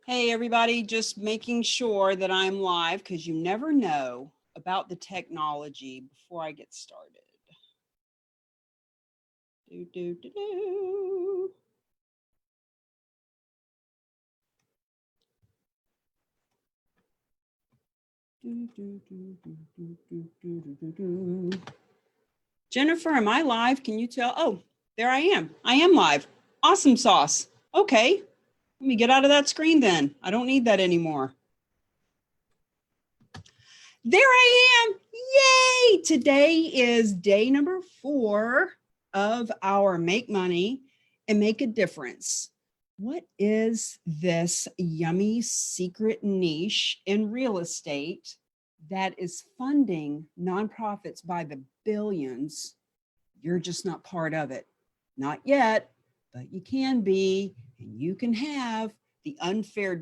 Hey, everybody, just making sure that I'm live because you never know about the technology before I get started. Do, do, do, do. Do, do, do, do, do, do, do, do, do. Jennifer, am I live? Can you tell? Oh, there I am. I am live. Awesome sauce. Okay, let me get out of that screen then. I don't need that anymore. There I am. Yay! Today is day number 4 of our Make Money and Make a Difference. What is this yummy secret niche in real estate that is funding nonprofits by the billions? You're just not part of it. Not yet, but you can be, and you can have the unfair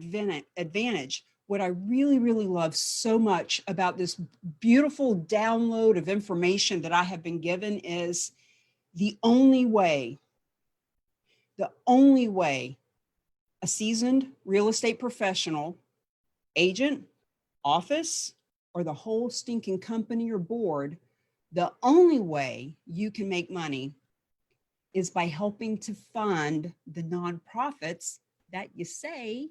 advantage. What I really love so much about this beautiful download of information that I have been given is the only way a seasoned real estate professional, agent, office, or the whole stinking company or board, the only way you can make money is by helping to fund the nonprofits that you say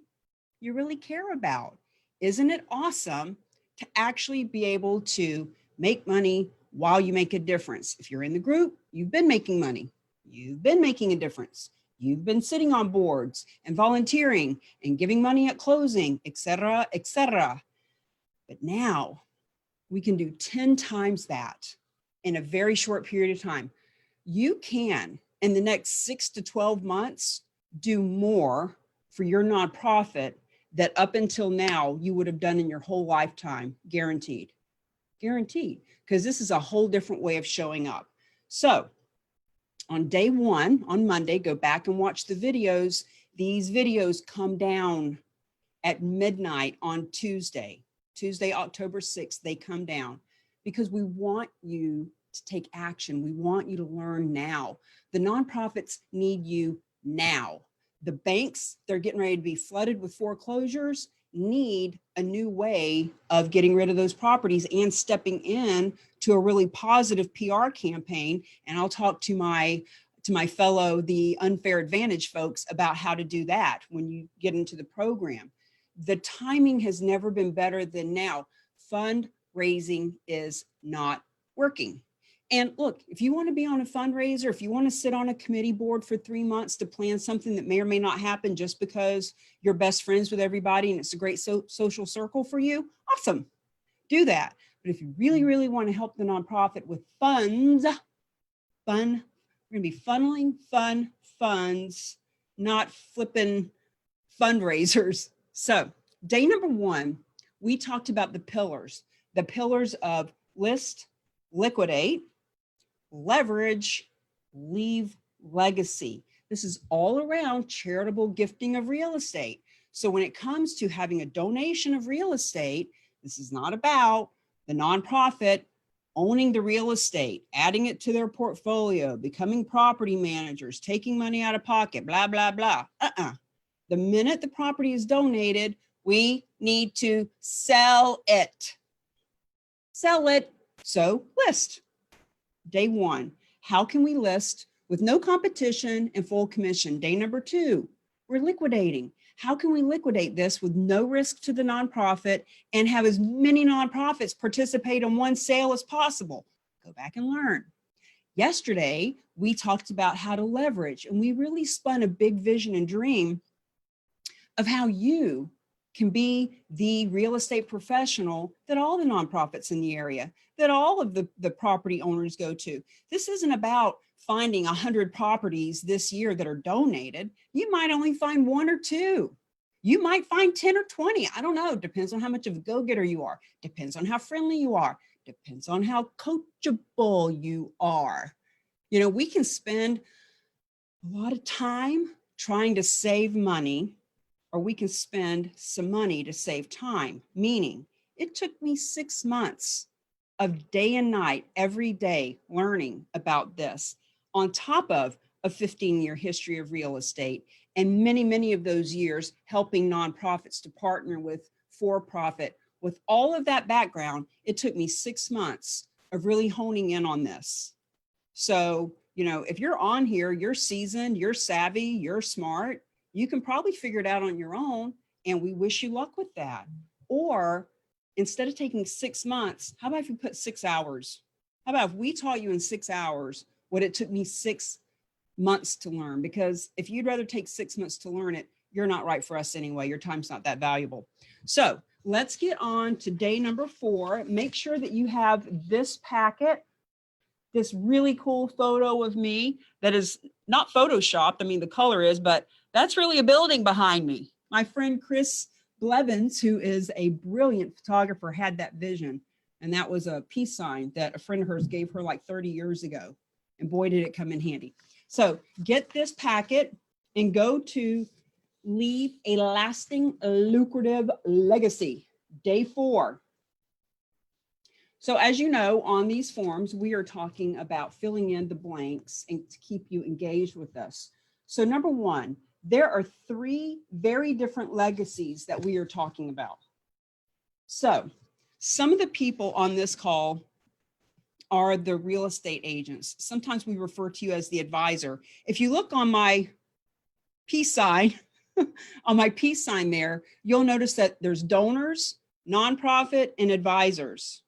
you really care about. Isn't it awesome to actually be able to make money while you make a difference? If you're in the group, you've been making money. You've been making a difference. You've been sitting on boards and volunteering and giving money at closing, et cetera, et cetera. But now we can do 10 times that in a very short period of time. You can, in the next 6 to 12 months, do more for your nonprofit that up until now you would have done in your whole lifetime, guaranteed. Guaranteed, because this is a whole different way of showing up. So on day 1, on Monday, go back and watch the videos. These videos come down at midnight on Tuesday, October 6th, they come down because we want you to take action. We want you to learn now. The nonprofits need you now. The banks, they're getting ready to be flooded with foreclosures, need a new way of getting rid of those properties and stepping in to a really positive PR campaign. And I'll talk to my fellow, the Unfair Advantage folks about how to do that when you get into the program. The timing has never been better than now. Fundraising is not working. And look, if you want to be on a fundraiser, if you want to sit on a committee board for 3 months to plan something that may or may not happen just because you're best friends with everybody and it's a great social circle for you, awesome, do that. But if you really want to help the nonprofit with funds, we're going to be funneling funds, not flipping fundraisers. So day number 1, we talked about the pillars of list, liquidate, leverage, leave legacy. This is all around charitable gifting of real estate. So when it comes to having a donation of real estate, this is not about the nonprofit owning the real estate, adding it to their portfolio, becoming property managers, taking money out of pocket, blah, blah, blah. The minute the property is donated, we need to sell it. Sell it. So list. Day 1, how can we list with no competition and full commission? Day number 2, we're liquidating. How can we liquidate this with no risk to the nonprofit and have as many nonprofits participate in one sale as possible? Go back and learn. Yesterday, we talked about how to leverage, and we really spun a big vision and dream of how you can be the real estate professional that all the nonprofits in the area, that all of the property owners go to. This isn't about finding 100 properties this year that are donated. You might only find 1 or 2. You might find 10 or 20. I don't know. Depends on how much of a go-getter you are. Depends on how friendly you are. Depends on how coachable you are. You know, we can spend a lot of time trying to save money, or we can spend some money to save time. Meaning, it took me 6 months of day and night, every day, learning about this, on top of a 15-year history of real estate and many of those years helping nonprofits to partner with for-profit. With all of that background, it took me 6 months of really honing in on this. So, you know, if you're on here, you're seasoned, you're savvy, you're smart, you can probably figure it out on your own, and we wish you luck with that. Or instead of taking 6 months, how about if you put 6 hours? How about if we taught you in 6 hours what it took me 6 months to learn? Because if you'd rather take 6 months to learn it, you're not right for us anyway. Your time's not that valuable. So let's get on to day number 4. Make sure that you have this packet, this really cool photo of me that is not photoshopped. I mean, the color is, but that's really a building behind me. My friend Chris Blevins, who is a brilliant photographer, had that vision. And that was a peace sign that a friend of hers gave her like 30 years ago. And boy, did it come in handy. So get this packet and go to Leave a Lasting Lucrative Legacy, day 4. So as you know, on these forms, we are talking about filling in the blanks and to keep you engaged with us. So number 1, there are 3 very different legacies that we are talking about. So some of the people on this call are the real estate agents. Sometimes we refer to you as the advisor. If you look on my peace sign, on my peace sign there, you'll notice that there's donors, nonprofit, and advisors.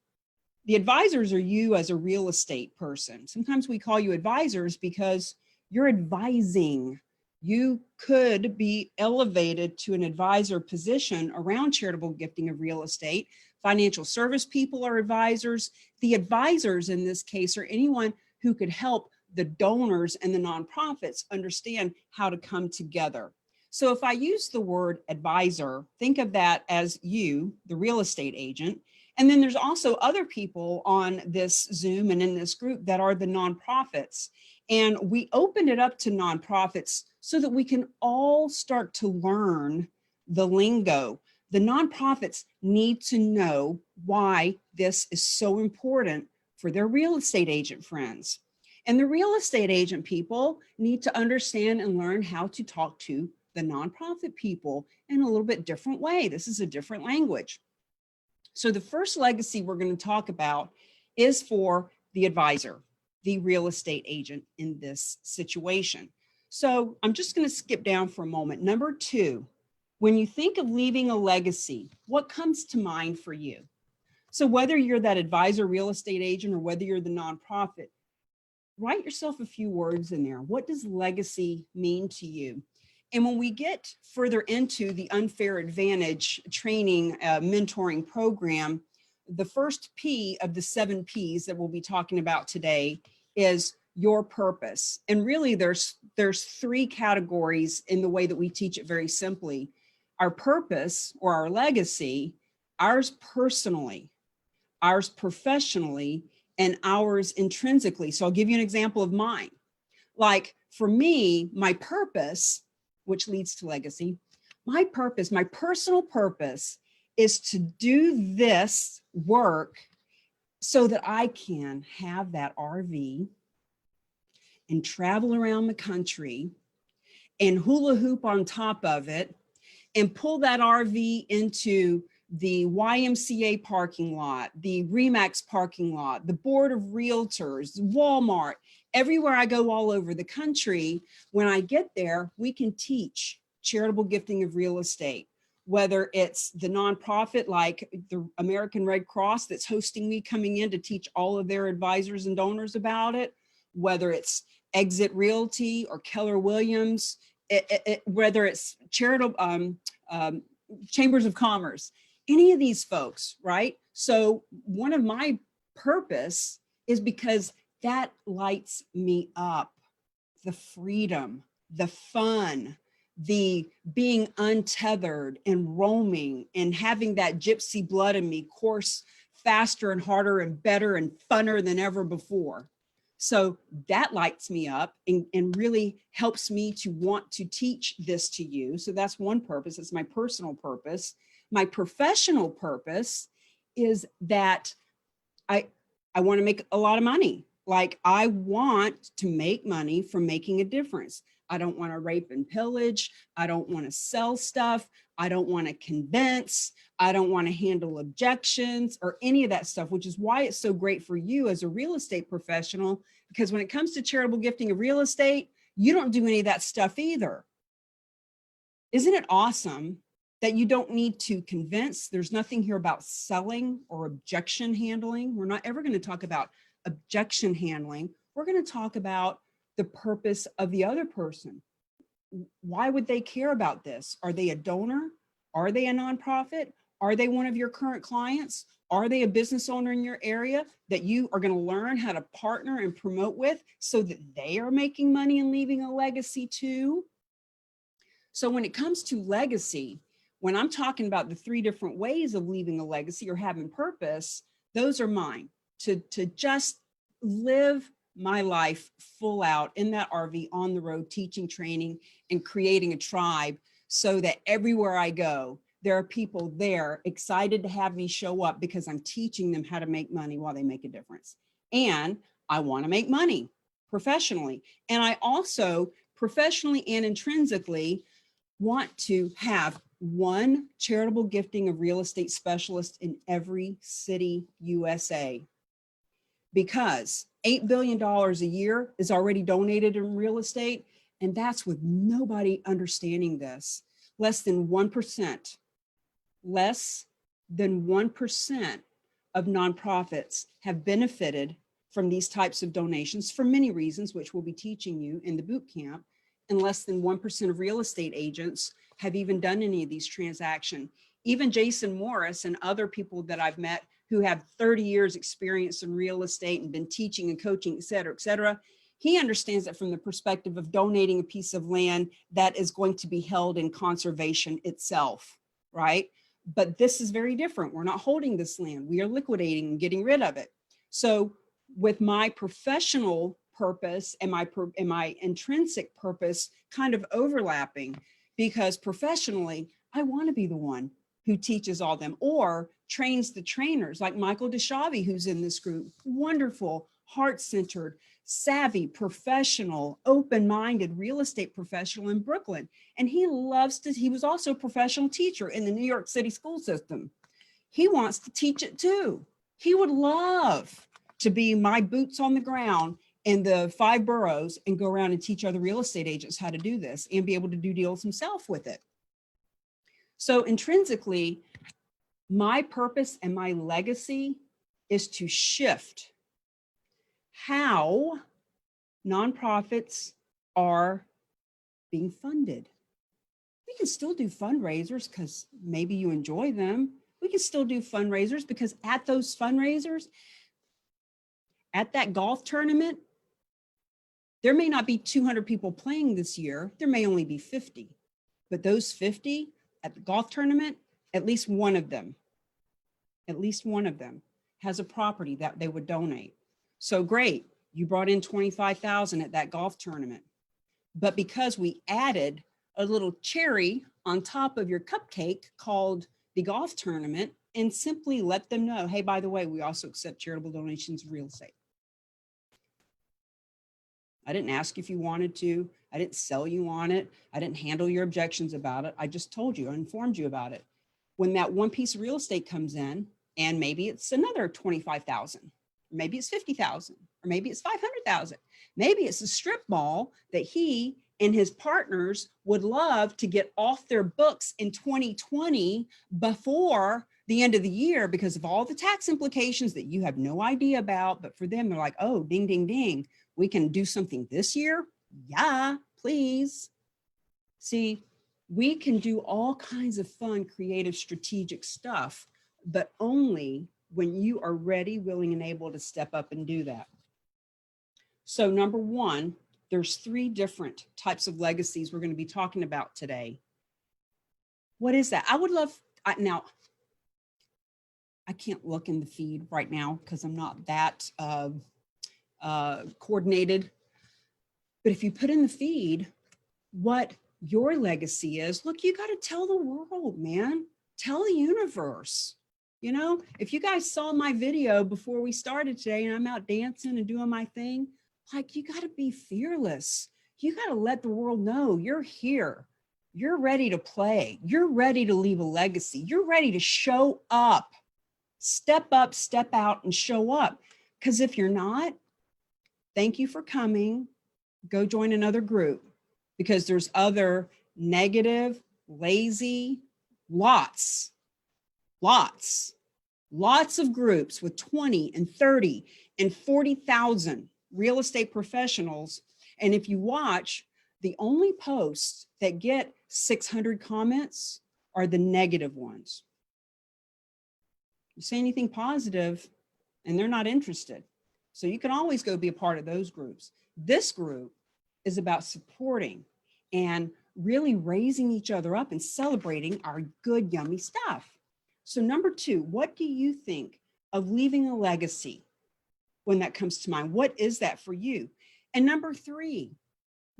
The advisors are you as a real estate person. Sometimes we call you advisors because you're advising. You could be elevated to an advisor position around charitable gifting of real estate. Financial service people are advisors. The advisors in this case are anyone who could help the donors and the nonprofits understand how to come together. So if I use the word advisor, think of that as you, the real estate agent. And then there's also other people on this Zoom and in this group that are the nonprofits. And we opened it up to nonprofits so that we can all start to learn the lingo. The nonprofits need to know why this is so important for their real estate agent friends. And the real estate agent people need to understand and learn how to talk to the nonprofit people in a little bit different way. This is a different language. So the first legacy we're going to talk about is for the advisor, the real estate agent in this situation. So I'm just going to skip down for a moment. Number 2, when you think of leaving a legacy, what comes to mind for you? So whether you're that advisor real estate agent or whether you're the nonprofit, write yourself a few words in there. What does legacy mean to you? And when we get further into the Unfair Advantage training mentoring program, the first P of the 7 Ps that we'll be talking about today is your purpose. And really there's 3 categories in the way that we teach it very simply. Our purpose or our legacy, ours personally, ours professionally, and ours intrinsically. So I'll give you an example of mine. Like for me, my purpose, which leads to legacy, my purpose, my personal purpose is to do this work so that I can have that RV and travel around the country and hula hoop on top of it and pull that RV into the YMCA parking lot, the RE/MAX parking lot, the Board of Realtors, Walmart, everywhere I go all over the country. When I get there, we can teach charitable gifting of real estate, whether it's the nonprofit like the American Red Cross that's hosting me coming in to teach all of their advisors and donors about it, whether it's Exit Realty or Keller Williams, whether it's charitable chambers of commerce, any of these folks, right? So one of my purpose is because that lights me up. The freedom, the fun, the being untethered and roaming and having that gypsy blood in me course faster and harder and better and funner than ever before. So that lights me up and really helps me to want to teach this to you. So that's one purpose. It's my personal purpose. My professional purpose is that I want to make a lot of money. Like I want to make money from making a difference. I don't want to rape and pillage. I don't want to sell stuff. I don't want to convince. I don't want to handle objections or any of that stuff, which is why it's so great for you as a real estate professional, because when it comes to charitable gifting of real estate, you don't do any of that stuff either. Isn't it awesome that you don't need to convince? There's nothing here about selling or objection handling. We're not ever going to talk about objection handling. We're going to talk about the purpose of the other person. Why would they care about this? Are they a donor? Are they a nonprofit? Are they one of your current clients? Are they a business owner in your area that you are going to learn how to partner and promote with so that they are making money and leaving a legacy too? So when it comes to legacy, when I'm talking about the 3 different ways of leaving a legacy or having purpose, those are mine. To just live my life full out in that RV on the road, teaching, training, and creating a tribe so that everywhere I go, there are people there excited to have me show up because I'm teaching them how to make money while they make a difference. And I want to make money professionally. And I also professionally and intrinsically want to have one charitable gifting of real estate specialist in every city, USA. Because $8 billion a year is already donated in real estate. And that's with nobody understanding this. Less than 1% of nonprofits have benefited from these types of donations for many reasons, which we'll be teaching you in the boot camp. And less than 1% of real estate agents have even done any of these transactions. Even Jason Morris and other people that I've met who have 30 years experience in real estate and been teaching and coaching, et cetera, he understands it from the perspective of donating a piece of land that is going to be held in conservation itself, right? But this is very different. We're not holding this land. We are liquidating and getting rid of it. So with my professional purpose and my intrinsic purpose kind of overlapping, because professionally, I want to be the one who teaches all them or trains the trainers like Michael DeShavi, who's in this group. Wonderful, heart-centered, savvy, professional, open-minded real estate professional in Brooklyn. And he was also a professional teacher in the New York City school system. He wants to teach it too. He would love to be my boots on the ground in the 5 boroughs and go around and teach other real estate agents how to do this and be able to do deals himself with it. So intrinsically, my purpose and my legacy is to shift how nonprofits are being funded. We can still do fundraisers because maybe you enjoy them. We can still do fundraisers because at those fundraisers, at that golf tournament, there may not be 200 people playing this year. There may only be 50, but those 50 at the golf tournament, at least one of them has a property that they would donate. So great, you brought in 25,000 at that golf tournament. But because we added a little cherry on top of your cupcake called the golf tournament and simply let them know, hey, by the way, we also accept charitable donations of real estate. I didn't ask if you wanted to. I didn't sell you on it. I didn't handle your objections about it. I just told you, I informed you about it. When that one piece of real estate comes in, and maybe it's another 25,000, maybe it's 50,000, or maybe it's 500,000. Maybe it's a strip mall that he and his partners would love to get off their books in 2020 before the end of the year because of all the tax implications that you have no idea about. But for them, they're like, oh, ding, ding, ding. We can do something this year? Yeah, please. See, we can do all kinds of fun, creative, strategic stuff, but only when you are ready, willing, and able to step up and do that. So number one, there's 3 different types of legacies we're going to be talking about today. What is that? I would love, now, I can't look in the feed right now because I'm not that coordinated. But if you put in the feed what your legacy is, look, you got to tell the world, man. Tell the universe. You know, if you guys saw my video before we started today and I'm out dancing and doing my thing, like, you got to be fearless. You got to let the world know you're here. You're ready to play. You're ready to leave a legacy. You're ready to show up, step out, and show up. Because if you're not, thank you for coming. Go join another group, because there's other negative, lazy, lots of groups with 20 and 30 and 40,000 real estate professionals. And if you watch, the only posts that get 600 comments are the negative ones. You say anything positive and they're not interested. So you can always go be a part of those groups. This group is about supporting and really raising each other up and celebrating our good, yummy stuff. So number 2, what do you think of leaving a legacy when that comes to mind? What is that for you? And number 3,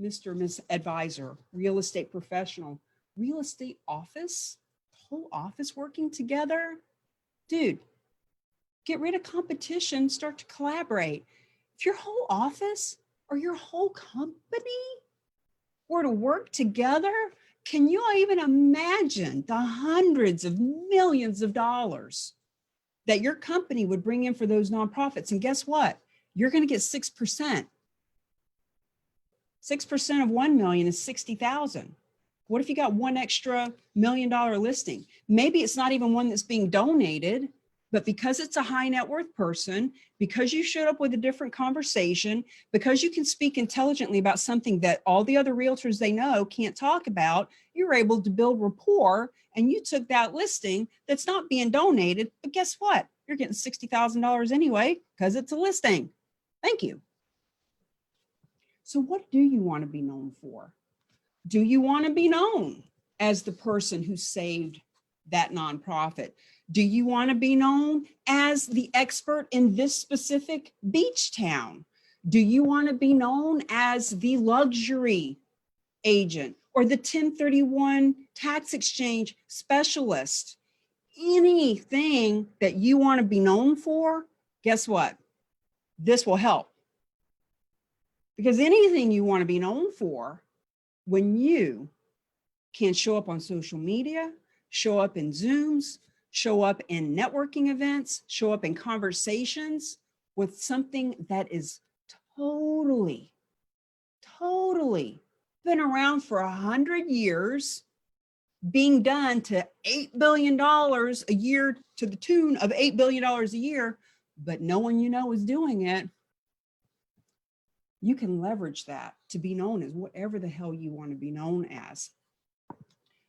Mr. Miss Advisor, real estate professional, real estate office, whole office working together. Dude, get rid of competition, start to collaborate. If your whole office or your whole company were to work together, can you even imagine the hundreds of millions of dollars that your company would bring in for those nonprofits? And guess what? You're going to get 6%. 6% of 1 million is 60,000. What if you got one extra $1 million listing? Maybe it's not even one that's being donated, but because it's a high net worth person, because you showed up with a different conversation, because you can speak intelligently about something that all the other realtors they know can't talk about, you're able to build rapport, and you took that listing that's not being donated, but guess what? You're getting $60,000 anyway because it's a listing. Thank you. So what do you want to be known for? Do you want to be known as the person who saved that nonprofit? Do you want to be known as the expert in this specific beach town? Do you want to be known as the luxury agent or the 1031 tax exchange specialist? Anything that you want to be known for, guess what? This will help. Because anything you want to be known for, when you can show up on social media, show up in Zooms, show up in networking events, show up in conversations with something that is totally been around for 100 years, being done to $8 billion a year, to the tune of $8 billion a year, but no one you know is doing it. You can leverage that to be known as whatever the hell you want to be known as.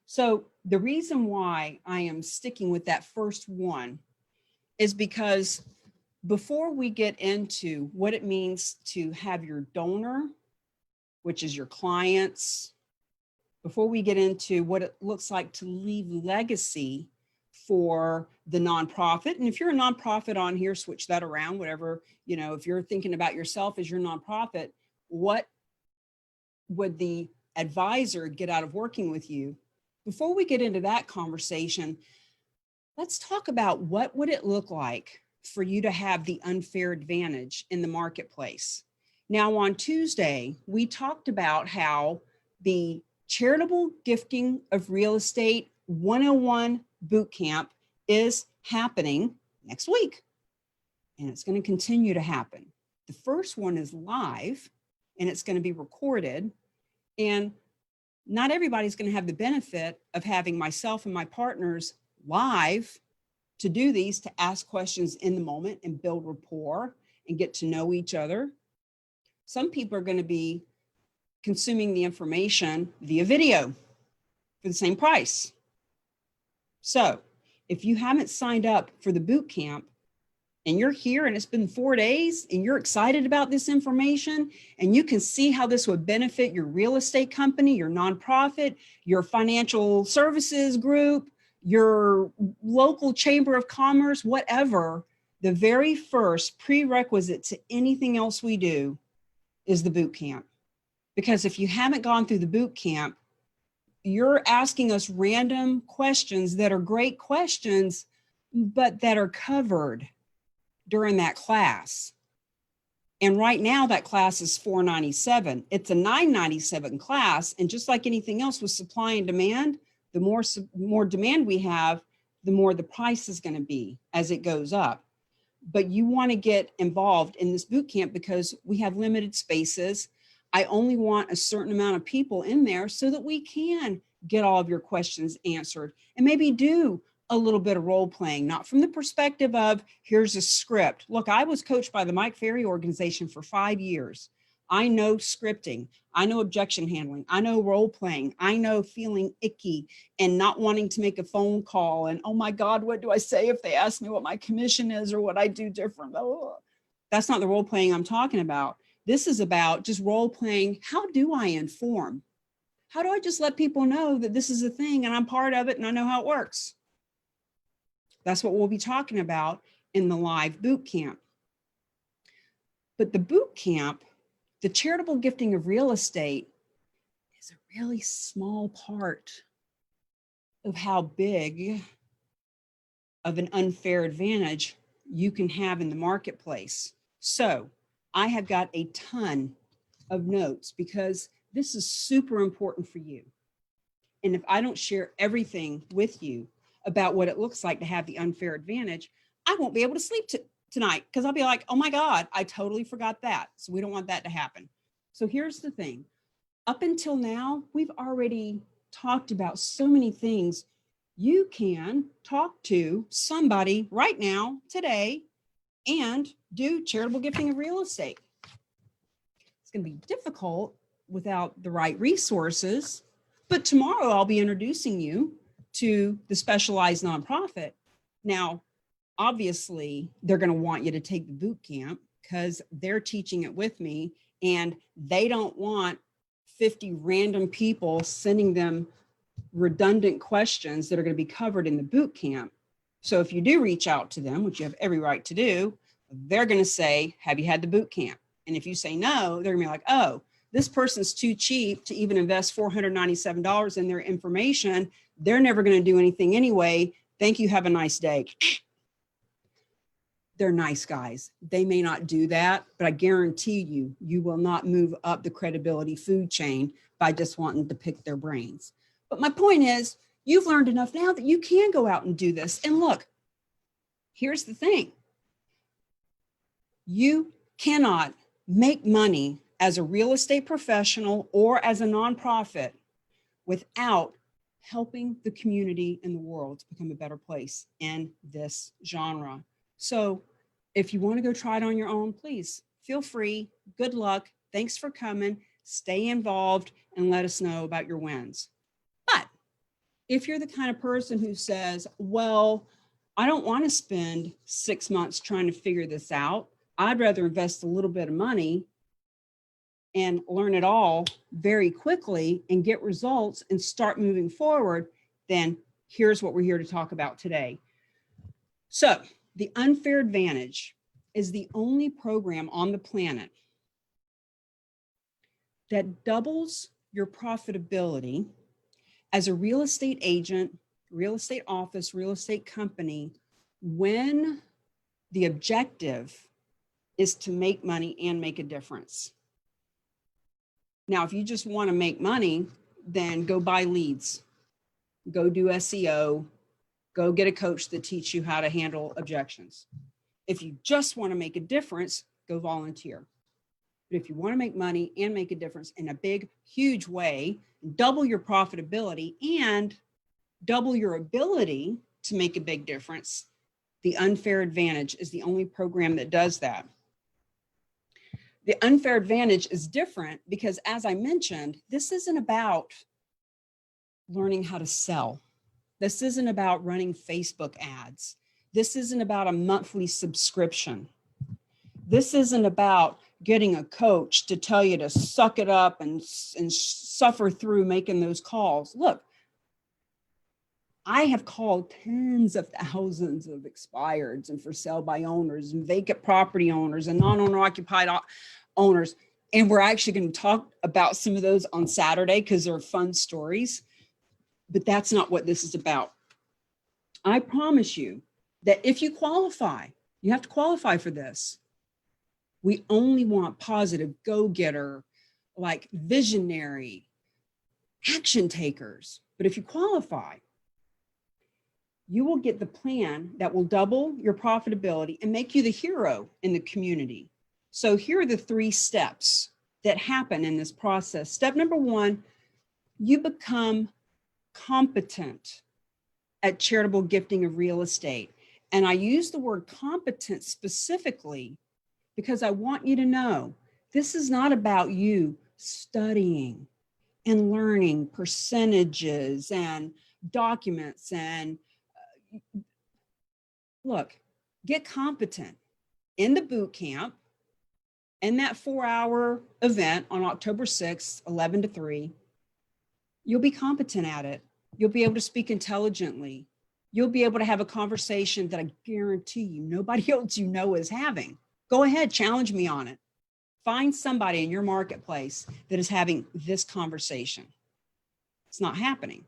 So the reason why I am sticking with that first one is because before we get into what it means to have your donor, which is your clients, before we get into what it looks like to leave legacy for the nonprofit, and if you're a nonprofit on here, switch that around, whatever, you know, if you're thinking about yourself as your nonprofit, what would the advisor get out of working with you? Before we get into that conversation, let's talk about what would it look like for you to have the unfair advantage in the marketplace. Now, on Tuesday, we talked about how the Charitable Gifting of Real Estate 101 Bootcamp is happening next week, and it's going to continue to happen. The first one is live, and it's going to be recorded, and not everybody's going to have the benefit of having myself and my partners live to do these, to ask questions in the moment and build rapport and get to know each other. Some people are going to be consuming the information via video for the same price. So if you haven't signed up for the boot camp and you're here and it's been 4 days and you're excited about this information and you can see how this would benefit your real estate company, your nonprofit, your financial services group, your local chamber of commerce, whatever, the very first prerequisite to anything else we do is the boot camp. Because if you haven't gone through the boot camp, you're asking us random questions that are great questions, but that are covered during that class. And right now that class is $497. It's a $997 class. And just like anything else with supply and demand, the more demand we have, the more the price is going to be as it goes up. But you want to get involved in this boot camp because we have limited spaces. I only want a certain amount of people in there so that we can get all of your questions answered and maybe do a little bit of role playing, not from the perspective of here's a script. Look, I was coached by the Mike Ferry organization for 5 years. I know scripting. I know objection handling. I know role playing. I know feeling icky and not wanting to make a phone call. And, oh my God, what do I say if they ask me what my commission is or what I do different? Oh, that's not the role playing I'm talking about. This is about just role playing. How do I inform? How do I just let people know that this is a thing and I'm part of it and I know how it works? That's what we'll be talking about in the live boot camp. But the boot camp, the charitable gifting of real estate, is a really small part of how big of an unfair advantage you can have in the marketplace. So I have got a ton of notes because this is super important for you. And if I don't share everything with you about what it looks like to have the unfair advantage, I won't be able to sleep tonight because I'll be like, oh my God, I totally forgot that. So we don't want that to happen. So here's the thing. Up until now, we've already talked about so many things. You can talk to somebody right now, today, and do charitable gifting of real estate. It's going to be difficult without the right resources, but tomorrow I'll be introducing you to the specialized nonprofit. Now, obviously, they're going to want you to take the boot camp because they're teaching it with me, and they don't want 50 random people sending them redundant questions that are going to be covered in the boot camp. So if you do reach out to them, which you have every right to do, they're going to say, have you had the boot camp? And if you say no, they're going to be like, oh, this person's too cheap to even invest $497 in their information. They're never going to do anything anyway. Thank you. Have a nice day. They're nice guys. They may not do that, but I guarantee you, you will not move up the credibility food chain by just wanting to pick their brains. But my point is, you've learned enough now that you can go out and do this. And look, here's the thing. You cannot make money as a real estate professional or as a nonprofit without helping the community and the world to become a better place in this genre. So if you want to go try it on your own, please feel free. Good luck. Thanks for coming. Stay involved and let us know about your wins. But if you're the kind of person who says, well, I don't want to spend 6 months trying to figure this out. I'd rather invest a little bit of money and learn it all very quickly and get results and start moving forward, then here's what we're here to talk about today. So the Unfair Advantage is the only program on the planet that doubles your profitability as a real estate agent, real estate office, real estate company, when the objective is to make money and make a difference. Now, if you just want to make money, then go buy leads, go do SEO, go get a coach that teach you how to handle objections. If you just want to make a difference, go volunteer. But if you want to make money and make a difference in a big, huge way, double your profitability and double your ability to make a big difference, the Unfair Advantage is the only program that does that. The Unfair Advantage is different because, as I mentioned, this isn't about learning how to sell. This isn't about running Facebook ads. This isn't about a monthly subscription. This isn't about getting a coach to tell you to suck it up and suffer through making those calls. Look, I have called tens of thousands of expireds and for sale by owners and vacant property owners and non-owner occupied owners. And we're actually going to talk about some of those on Saturday because they're fun stories, but that's not what this is about. I promise you that if you qualify, you have to qualify for this. We only want positive, go-getter, like visionary action takers. But if you qualify, you will get the plan that will double your profitability and make you the hero in the community. So here are the 3 steps that happen in this process. Step number 1, you become competent at charitable gifting of real estate. And I use the word competent specifically because I want you to know this is not about you studying and learning percentages and documents and look, get competent in the boot camp and that 4-hour event on October 6th, 11 to 3. You'll be competent at it. You'll be able to speak intelligently. You'll be able to have a conversation that I guarantee you nobody else you know is having. Go ahead, challenge me on it. Find somebody in your marketplace that is having this conversation. It's not happening.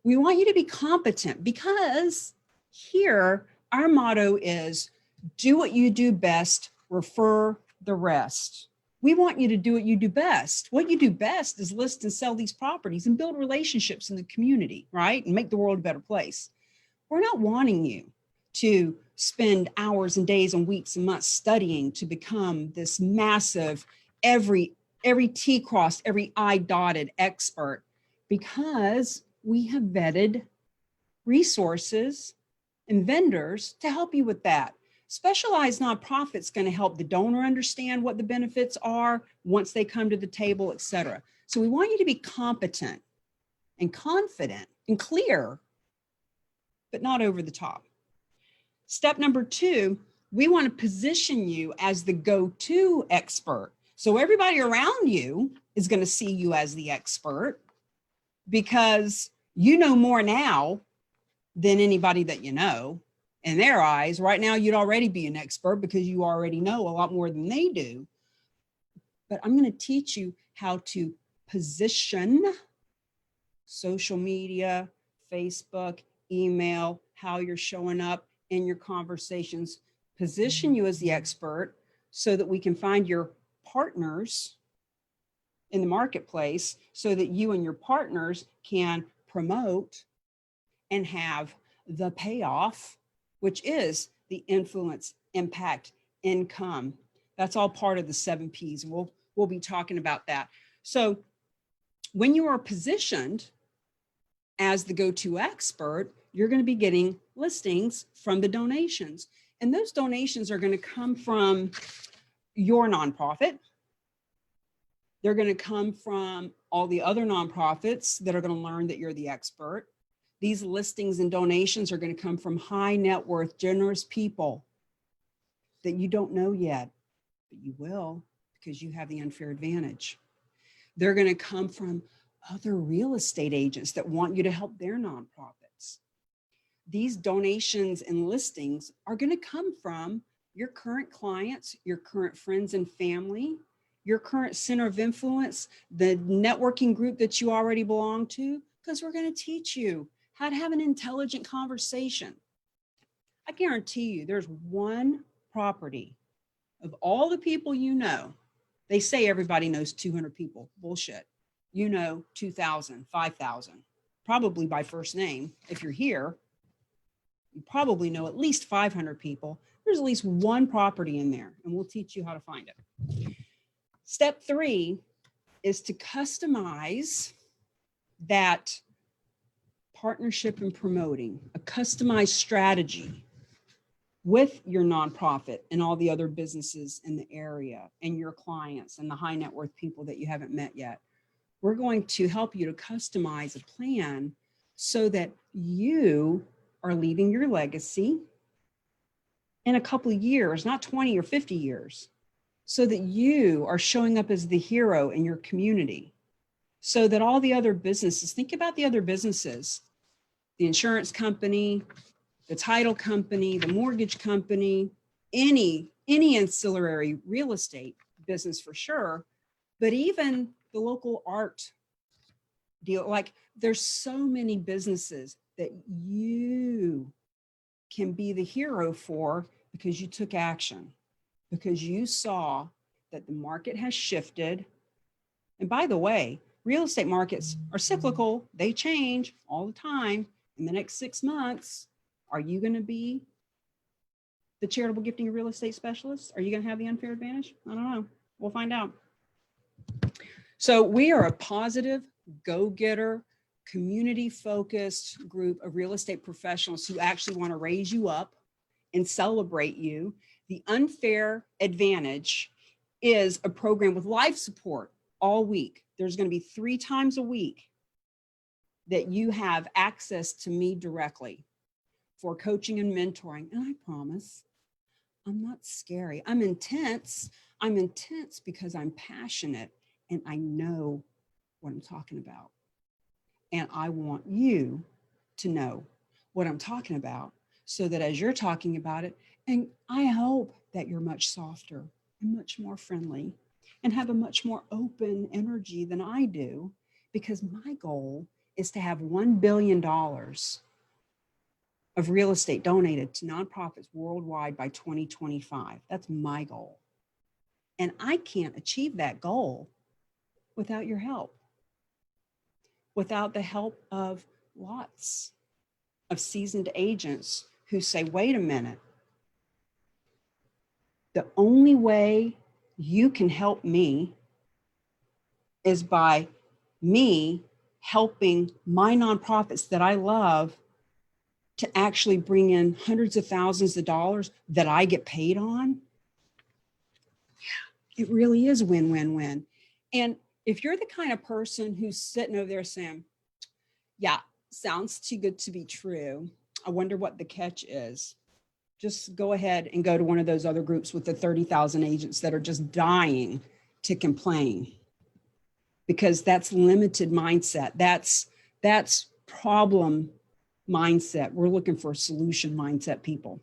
We want you to be competent because here our motto is do what you do best, refer the rest. We want you to do what you do best. What you do best is list and sell these properties and build relationships in the community, right? And make the world a better place. We're not wanting you to spend hours and days and weeks and months studying to become this massive, every T crossed, every I dotted expert, because we have vetted resources and vendors to help you with that. Specialized nonprofits going to help the donor understand what the benefits are once they come to the table, et cetera. So we want you to be competent and confident and clear, but not over the top. Step number 2, we want to position you as the go-to expert. So everybody around you is going to see you as the expert because you know more now than anybody that you know. In their eyes, right now, you'd already be an expert because you already know a lot more than they do. But I'm going to teach you how to position social media, Facebook, email, how you're showing up in your conversations, position you as the expert so that we can find your partners in the marketplace so that you and your partners can promote and have the payoff, which is the influence, impact, income. That's all part of the 7 Ps. We'll be talking about that. So when you are positioned as the go-to expert, you're going to be getting listings from the donations. And those donations are going to come from your nonprofit. They're going to come from all the other nonprofits that are going to learn that you're the expert. These listings and donations are going to come from high net worth, generous people that you don't know yet, but you will because you have the unfair advantage. They're going to come from other real estate agents that want you to help their nonprofits. These donations and listings are going to come from your current clients, your current friends and family, your current center of influence, the networking group that you already belong to, because we're going to teach you how to have an intelligent conversation. I guarantee you there's one property of all the people you know. They say everybody knows 200 people. Bullshit. You know 2,000, 5,000, probably by first name. If you're here, you probably know at least 500 people. There's at least one property in there, and we'll teach you how to find it. Step 3 is to customize that partnership and promoting a customized strategy with your nonprofit and all the other businesses in the area and your clients and the high net worth people that you haven't met yet. We're going to help you to customize a plan so that you are leaving your legacy in a couple of years, not 20 or 50 years, so that you are showing up as the hero in your community, so that all the other businesses, think about the other businesses, the insurance company, the title company, the mortgage company, any ancillary real estate business for sure, but even the local art deal. Like there's so many businesses that you can be the hero for because you took action, because you saw that the market has shifted. And by the way, real estate markets are cyclical. They change all the time. In the next 6 months, are you going to be the charitable gifting real estate specialist? Are you going to have the unfair advantage? I don't know. We'll find out. So we are a positive, go-getter, community-focused group of real estate professionals who actually want to raise you up and celebrate you. The Unfair Advantage is a program with live support all week. There's going to be 3 times a week that you have access to me directly for coaching and mentoring. And I promise, I'm not scary. I'm intense. I'm intense because I'm passionate and I know what I'm talking about. And I want you to know what I'm talking about so that as you're talking about it, and I hope that you're much softer and much more friendly and have a much more open energy than I do, because my goal is to have $1 billion of real estate donated to nonprofits worldwide by 2025. That's my goal. And I can't achieve that goal without your help, without the help of lots of seasoned agents who say, wait a minute, the only way you can help me is by me helping my nonprofits that I love to actually bring in hundreds of thousands of dollars that I get paid on. Yeah, it really is win-win-win. And if you're the kind of person who's sitting over there saying, yeah, sounds too good to be true, I wonder what the catch is, just go ahead and go to one of those other groups with the 30,000 agents that are just dying to complain, because that's limited mindset. That's problem mindset. We're looking for solution mindset people.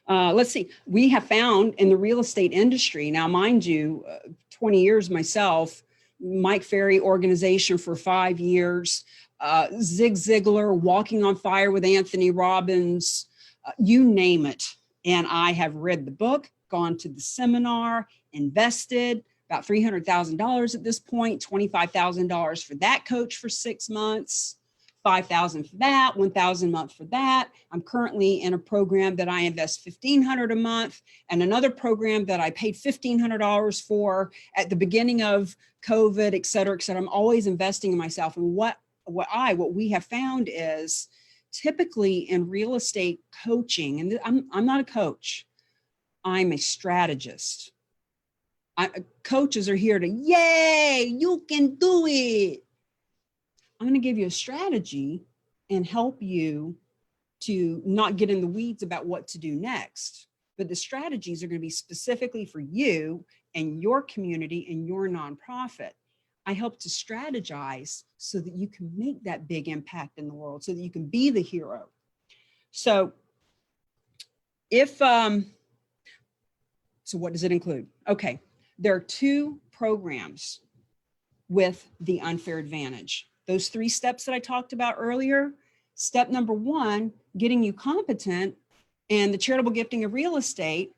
Let's see, we have found in the real estate industry, now mind you, 20 years myself, Mike Ferry organization for 5 years, Zig Ziglar, Walking on Fire with Anthony Robbins, you name it. And I have read the book, gone to the seminar, invested about $300,000 at this point, $25,000 for that coach for 6 months. $5,000 for that, $1,000 a month for that. I'm currently in a program that I invest $1,500 a month, and another program that I paid $1,500 for at the beginning of COVID, et cetera, et cetera. I'm always investing in myself. And what we have found is typically in real estate coaching, and I'm not a coach, I'm a strategist. Coaches are here to, yay, you can do it. I'm going to give you a strategy and help you to not get in the weeds about what to do next. But the strategies are going to be specifically for you and your community and your nonprofit. I help to strategize so that you can make that big impact in the world, so that you can be the hero. So so what does it include? Okay, there are 2 programs with the Unfair Advantage. Those 3 steps that I talked about earlier. Step number 1, getting you competent in the charitable gifting of real estate.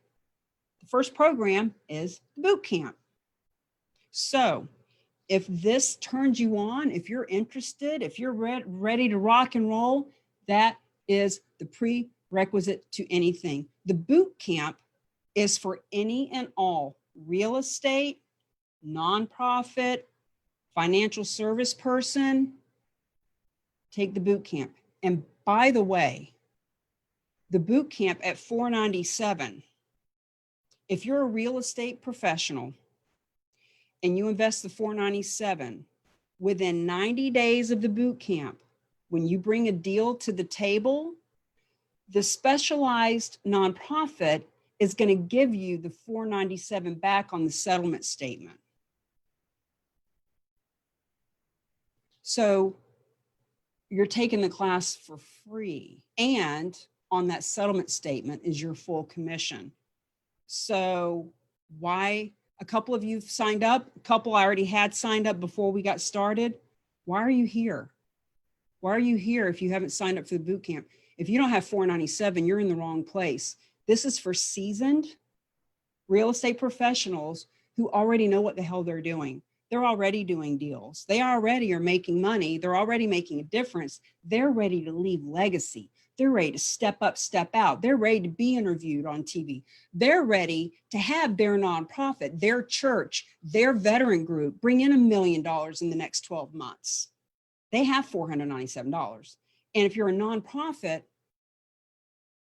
The first program is the boot camp. So if this turns you on, if you're interested, if you're ready to rock and roll, that is the prerequisite to anything. The boot camp is for any and all real estate, nonprofit, financial service person. Take the boot camp. And by the way, the boot camp at $497, if you're a real estate professional and you invest the $497, within 90 days of the boot camp, when you bring a deal to the table, the specialized nonprofit is going to give you the $497 back on the settlement statement. So you're taking the class for free, and on that settlement statement is your full commission. So why? A couple of you signed up, a couple I already had signed up before we got started. Why are you here? Why are you here if you haven't signed up for the boot camp? If you don't have $497, you're in the wrong place. This is for seasoned real estate professionals who already know what the hell they're doing. They're already doing deals. They already are making money. They're already making a difference. They're ready to leave legacy. They're ready to step up, step out. They're ready to be interviewed on TV. They're ready to have their nonprofit, their church, their veteran group bring in $1 million in the next 12 months. They have $497. And if you're a nonprofit,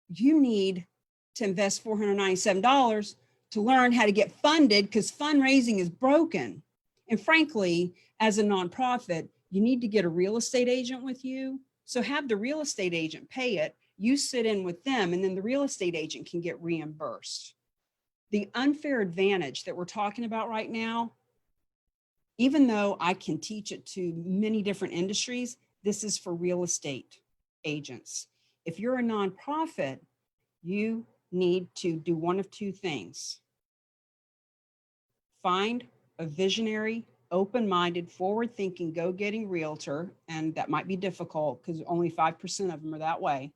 you need to invest $497 to learn how to get funded, because fundraising is broken. And frankly, as a nonprofit, you need to get a real estate agent with you. So have the real estate agent pay it, you sit in with them, and then the real estate agent can get reimbursed. The unfair advantage that we're talking about right now, even though I can teach it to many different industries, this is for real estate agents. If you're a nonprofit, you need to do one of two things. Find a visionary, open-minded, forward-thinking, go-getting realtor, and that might be difficult because only 5% of them are that way,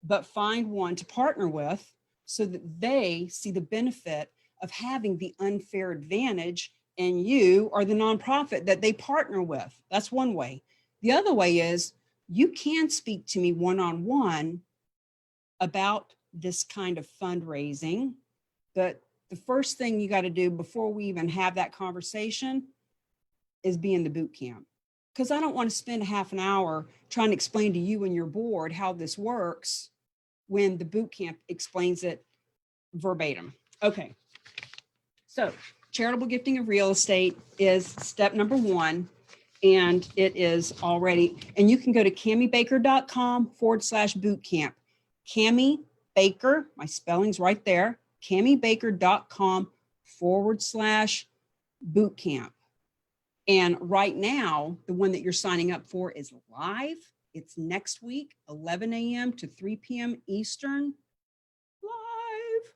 but find one to partner with so that they see the benefit of having the unfair advantage, and you are the nonprofit that they partner with. That's one way. The other way is you can speak to me one-on-one about this kind of fundraising, but the first thing you got to do before we even have that conversation is be in the boot camp. Because I don't want to spend half an hour trying to explain to you and your board how this works when the boot camp explains it verbatim. Okay, so charitable gifting of real estate is step number 1. And it is already, and you can go to cammiebaker.com/bootcamp. Cammie Baker, my spelling's right there, cammiebaker.com/bootcamp. And right now, the one that you're signing up for is live. It's next week, 11 a.m. to 3 p.m. Eastern, live.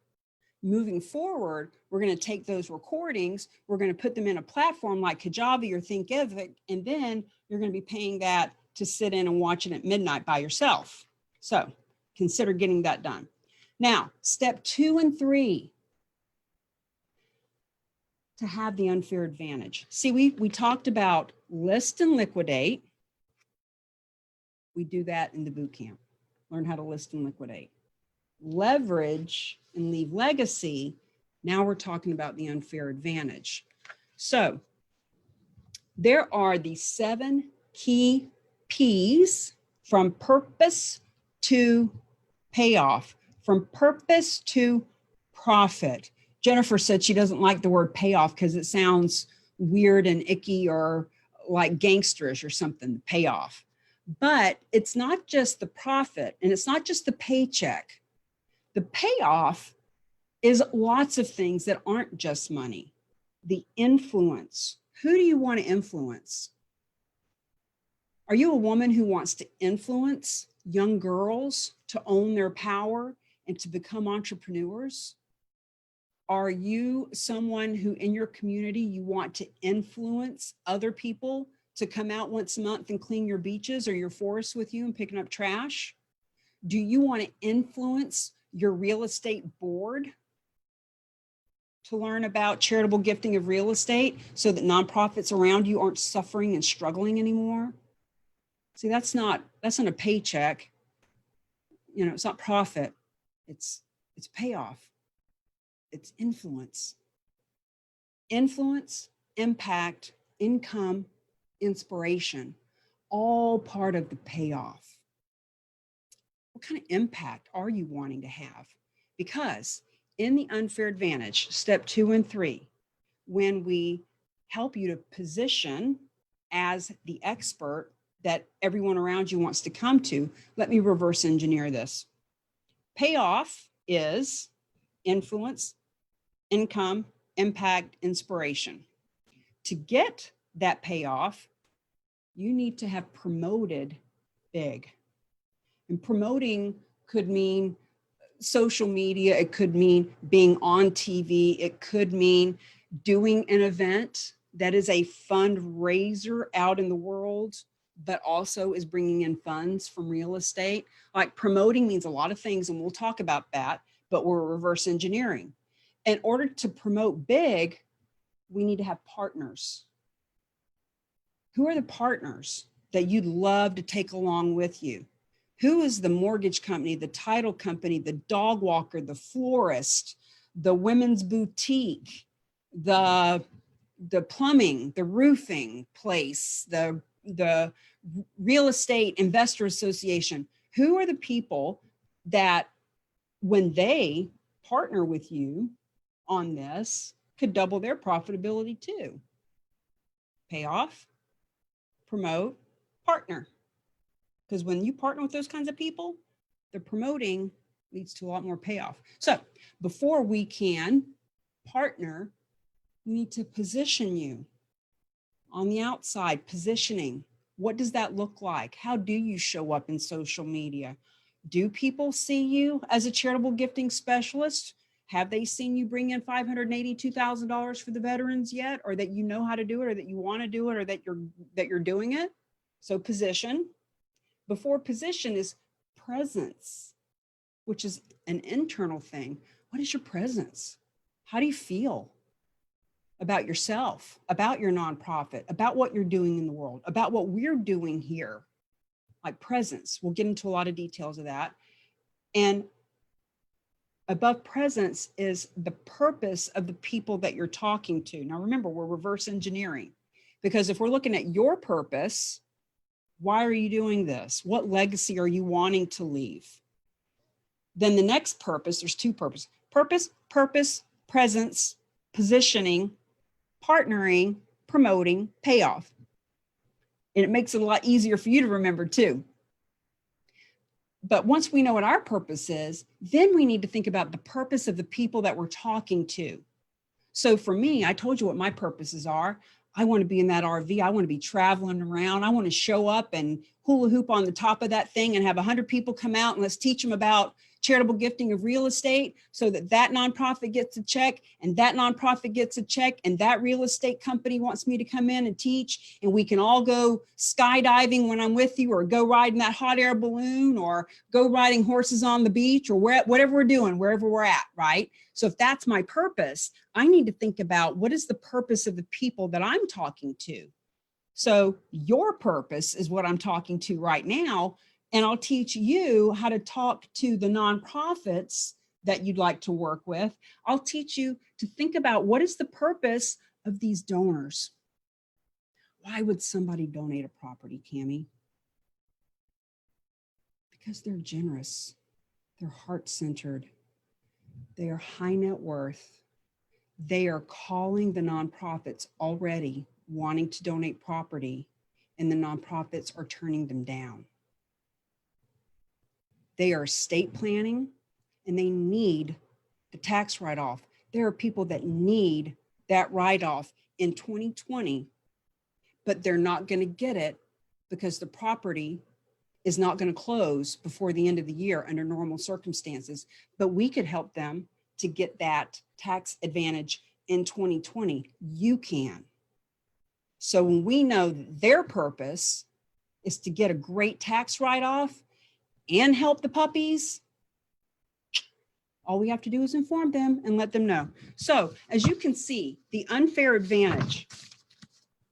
Moving forward, we're going to take those recordings, we're going to put them in a platform like Kajabi or Thinkific, and then you're going to be paying that to sit in and watch it at midnight by yourself. So consider getting that done. Now, step 2 and 3, to have the unfair advantage. See, we talked about list and liquidate. We do that in the boot camp. Learn how to list and liquidate. Leverage and leave legacy. Now we're talking about the unfair advantage. So there are the 7 key P's from purpose to payoff, from purpose to profit. Jennifer said she doesn't like the word payoff because it sounds weird and icky or like gangsterish or something, payoff. But it's not just the profit and it's not just the paycheck. The payoff is lots of things that aren't just money. The influence. Who do you want to influence? Are you a woman who wants to influence young girls to own their power and to become entrepreneurs? Are you someone who in your community you want to influence other people to come out once a month and clean your beaches or your forests with you and picking up trash? Do you want to influence your real estate board to learn about charitable gifting of real estate so that nonprofits around you aren't suffering and struggling anymore? See, that's not a paycheck. You know, it's not profit. It's payoff. It's influence. Influence, impact, income, inspiration, all part of the payoff. What kind of impact are you wanting to have? Because in the unfair advantage, step 2 and 3, when we help you to position as the expert that everyone around you wants to come to, let me reverse engineer this. Payoff is influence, income, impact, inspiration. To get that payoff, you need to have promoted big. And promoting could mean social media, it could mean being on TV, it could mean doing an event that is a fundraiser out in the world, but also is bringing in funds from real estate. Like promoting means a lot of things, and we'll talk about that, but we're reverse engineering. in order to promote big, we need to have partners. Who are the partners that you'd love to take along with you? Who is the mortgage company, the title company, the dog walker, the florist, the women's boutique, the plumbing, the roofing place, the real estate investor association? Who are the people that when they partner with you on this could double their profitability too? Pay off, promote, partner. Because when you partner with those kinds of people, the promoting leads to a lot more payoff. So before we can partner, we need to position you on the outside. Positioning. What does that look like? How do you show up in social media? Do people see you as a charitable gifting specialist? Have they seen you bring in $582,000 for the veterans yet? Or that you know how to do it, or that you want to do it, or that you're doing it? So position. Before position is presence, which is an internal thing. What is your presence? How do you feel about yourself, about your nonprofit, about what you're doing in the world, about what we're doing here? Like presence. We'll get into a lot of details of that. And above presence is the purpose of the people that you're talking to. Now, remember, we're reverse engineering, because if we're looking at your purpose, why are you doing this? What legacy are you wanting to leave? Then the next purpose, there's two purposes: purpose, presence, positioning, partnering, promoting, payoff. And it makes it a lot easier for you to remember too. But once we know what our purpose is, then we need to think about the purpose of the people that we're talking to. So for me, I told you what my purposes are. I want to be in that RV. I want to be traveling around. I want to show up and hula hoop on the top of that thing and have 100 people come out and let's teach them about charitable gifting of real estate, so that that nonprofit gets a check and that nonprofit gets a check and that real estate company wants me to come in and teach, and we can all go skydiving when I'm with you, or go riding that hot air balloon, or go riding horses on the beach, or whatever we're doing, wherever we're at, right? So if that's my purpose, I need to think about what is the purpose of the people that I'm talking to. So your purpose is what I'm talking to right now. And I'll teach you how to talk to the nonprofits that you'd like to work with. I'll teach you to think about what is the purpose of these donors. Why would somebody donate a property, Cami? Because they're generous, they're heart-centered, they are high net worth. They are calling the nonprofits already wanting to donate property, and the nonprofits are turning them down. They are estate planning and they need the tax write-off. There are people that need that write-off in 2020, but they're not going to get it because the property is not going to close before the end of the year under normal circumstances. But we could help them to get that tax advantage in 2020. You can. So when we know their purpose is to get a great tax write-off and help the puppies, all we have to do is inform them and let them know. So as you can see, the Unfair Advantage,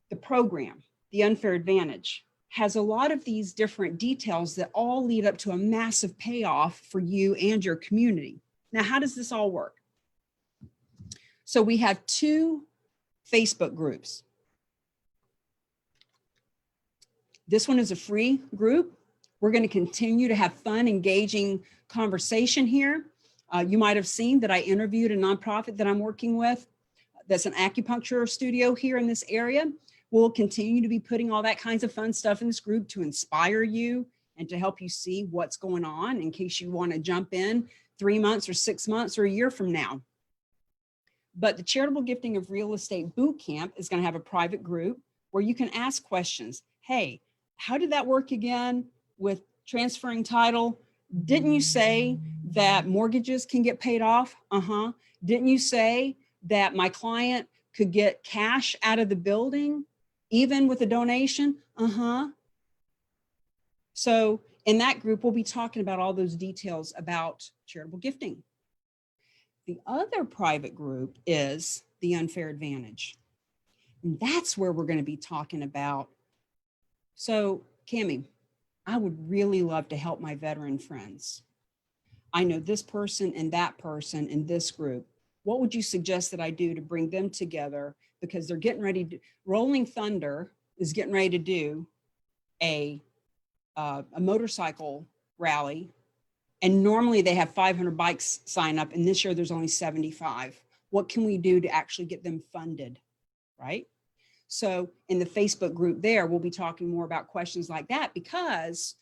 the program, the Unfair Advantage, has a lot of these different details that all lead up to a massive payoff for you and your community. Now, how does this all work? So we have 2 Facebook groups. This one is a free group. We're going to continue to have fun, engaging conversation here. You might have seen that I interviewed a nonprofit that I'm working with that's an acupuncture studio here in this area. We'll continue to be putting all that kinds of fun stuff in this group to inspire you and to help you see what's going on in case you want to jump in 3 months or 6 months or a year from now. But the Charitable Gifting of Real Estate Boot Camp is going to have a private group where you can ask questions. Hey, how did that work again with transferring title? Didn't you say that mortgages can get paid off? Didn't you say that my client could get cash out of the building even with a donation? So in that group, we'll be talking about all those details about charitable gifting. The other private group is the Unfair Advantage. And that's where we're going to be talking about. So, Cammie, I would really love to help my veteran friends. I know this person and that person in this group. What would you suggest that I do to bring them together? Because they're getting ready to, Rolling Thunder is getting ready to do a motorcycle rally. And normally they have 500 bikes sign up. And this year there's only 75. What can we do to actually get them funded, right? So in the Facebook group there, we'll be talking more about questions like that, because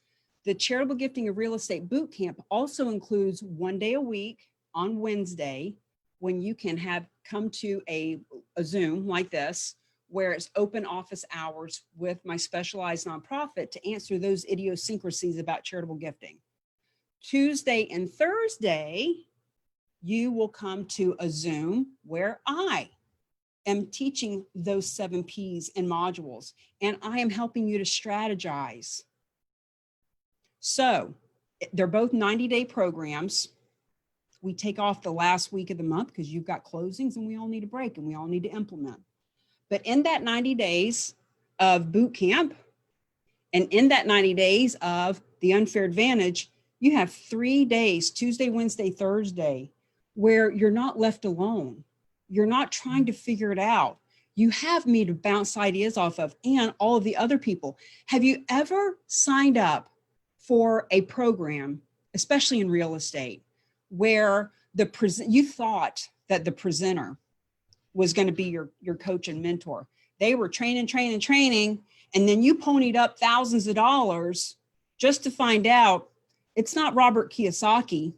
the Charitable Gifting of Real Estate Bootcamp also includes 1 day a week on Wednesday when you can come to a Zoom like this, where it's open office hours with my specialized nonprofit to answer those idiosyncrasies about charitable gifting. Tuesday and Thursday, you will come to a Zoom where I am teaching those 7 Ps and modules, and I am helping you to strategize. So they're both 90-day programs. We take off the last week of the month because you've got closings and we all need a break and we all need to implement. But in that 90 days of boot camp and in that 90 days of the Unfair Advantage, you have 3 days, Tuesday, Wednesday, Thursday, where you're not left alone. You're not trying to figure it out. You have me to bounce ideas off of, and all of the other people. Have you ever signed up for a program, especially in real estate, where you thought that the presenter was going to be your coach and mentor? They were training, and then you ponied up thousands of dollars just to find out it's not Robert Kiyosaki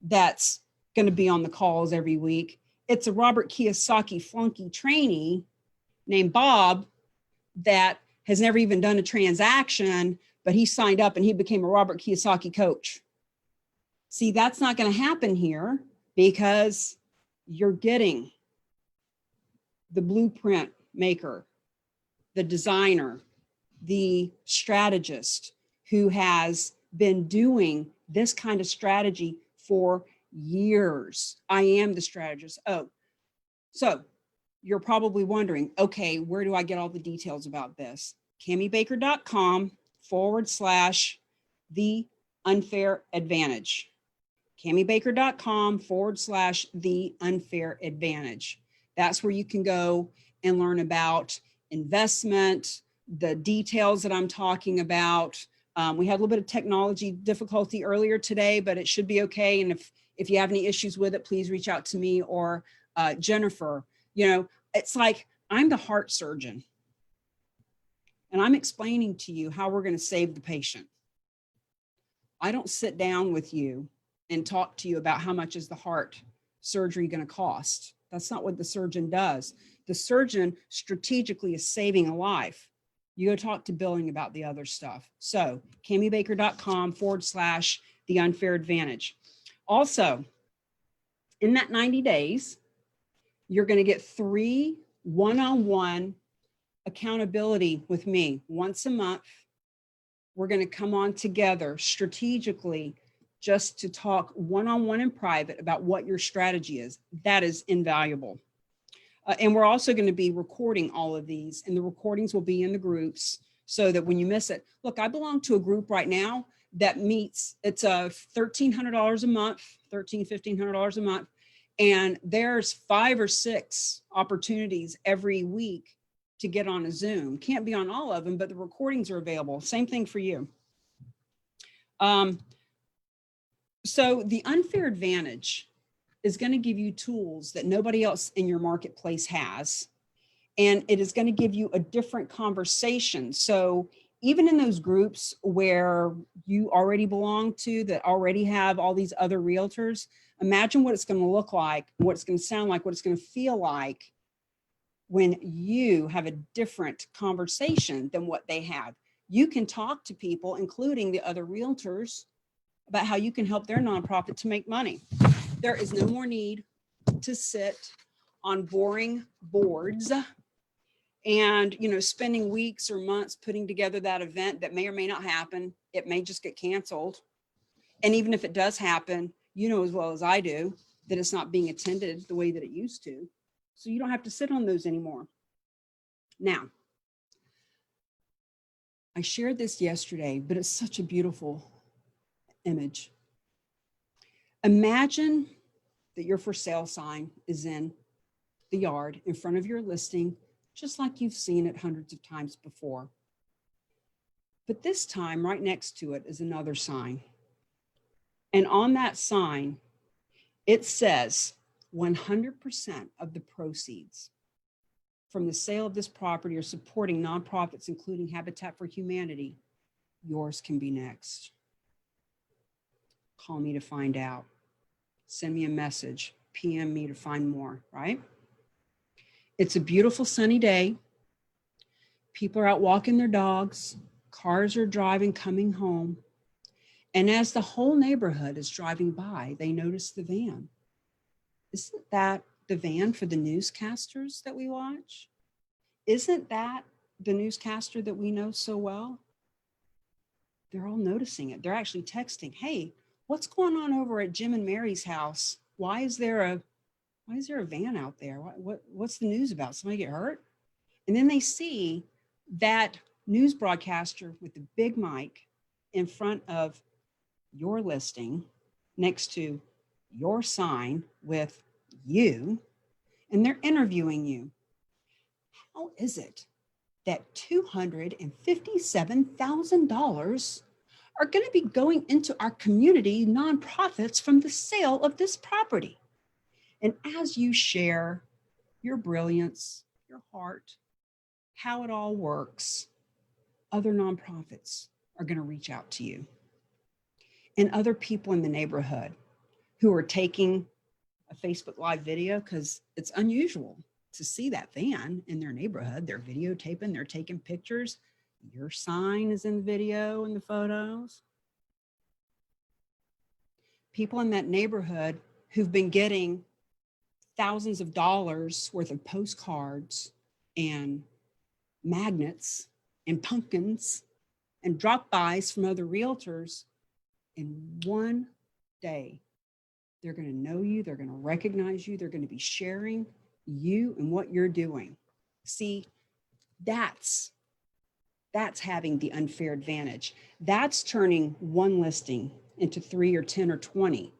that's going to be on the calls every week. It's a Robert Kiyosaki flunky trainee named Bob that has never even done a transaction, but he signed up and he became a Robert Kiyosaki coach. See, that's not going to happen here, because you're getting the blueprint maker, the designer, the strategist who has been doing this kind of strategy for years. I am the strategist. Oh, so you're probably wondering, okay, where do I get all the details about this? CammieBaker.com/the unfair advantage. CammieBaker.com/the unfair advantage. That's where you can go and learn about investment, the details that I'm talking about. We had a little bit of technology difficulty earlier today, but it should be okay. And if you have any issues with it, please reach out to me or Jennifer. You know, it's like I'm the heart surgeon, and I'm explaining to you how we're going to save the patient. I don't sit down with you and talk to you about how much is the heart surgery going to cost. That's not what the surgeon does. The surgeon strategically is saving a life. You go talk to billing about the other stuff. So CammieBaker.com/the unfair advantage. Also, in that 90 days, you're going to get 3 one-on-one accountability with me once a month. We're going to come on together strategically just to talk one-on-one in private about what your strategy is. That is invaluable. And we're also going to be recording all of these, and the recordings will be in the groups so that when you miss it, look, I belong to a group right now that meets, it's $1,300 a month, $1,500 a month. And there's 5 or 6 opportunities every week to get on a Zoom. Can't be on all of them, but the recordings are available. Same thing for you. So the Unfair Advantage is going to give you tools that nobody else in your marketplace has. And it is going to give you a different conversation. So even in those groups where you already belong to, that already have all these other realtors, imagine what it's going to look like, what it's going to sound like, what it's going to feel like when you have a different conversation than what they have. You can talk to people, including the other realtors, about how you can help their nonprofit to make money. There is no more need to sit on boring boards and, you know, spending weeks or months putting together that event that may or may not happen. It may just get canceled. And even if it does happen, you know as well as I do, that it's not being attended the way that it used to. So you don't have to sit on those anymore. Now, I shared this yesterday, but it's such a beautiful image. Imagine that your for sale sign is in the yard in front of your listing, just like you've seen it hundreds of times before. But this time, right next to it is another sign. And on that sign, it says 100% of the proceeds from the sale of this property are supporting nonprofits, including Habitat for Humanity. Yours can be next. Call me to find out. Send me a message, PM me to find more, right? It's a beautiful sunny day. People are out walking their dogs. Cars are driving, coming home. And as the whole neighborhood is driving by, they notice the van. Isn't that the van for the newscasters that we watch? Isn't that the newscaster that we know so well? They're all noticing it. They're actually texting, hey, what's going on over at Jim and Mary's house? Why is there a van out there? What's the news about? Somebody get hurt? And then they see that news broadcaster with the big mic in front of your listing next to your sign with you, and they're interviewing you. How is it that $257,000 are going to be going into our community nonprofits from the sale of this property? And as you share your brilliance, your heart, how it all works, other nonprofits are going to reach out to you. And other people in the neighborhood who are taking a Facebook Live video, because it's unusual to see that van in their neighborhood. They're videotaping, they're taking pictures. Your sign is in the video and the photos. People in that neighborhood who've been getting thousands of dollars worth of postcards and magnets and pumpkins and drop-bys from other realtors. In one day, they're going to know you, they're going to recognize you, they're going to be sharing you and what you're doing. See, that's having the unfair advantage. That's turning one listing into 3 or 10 or 20.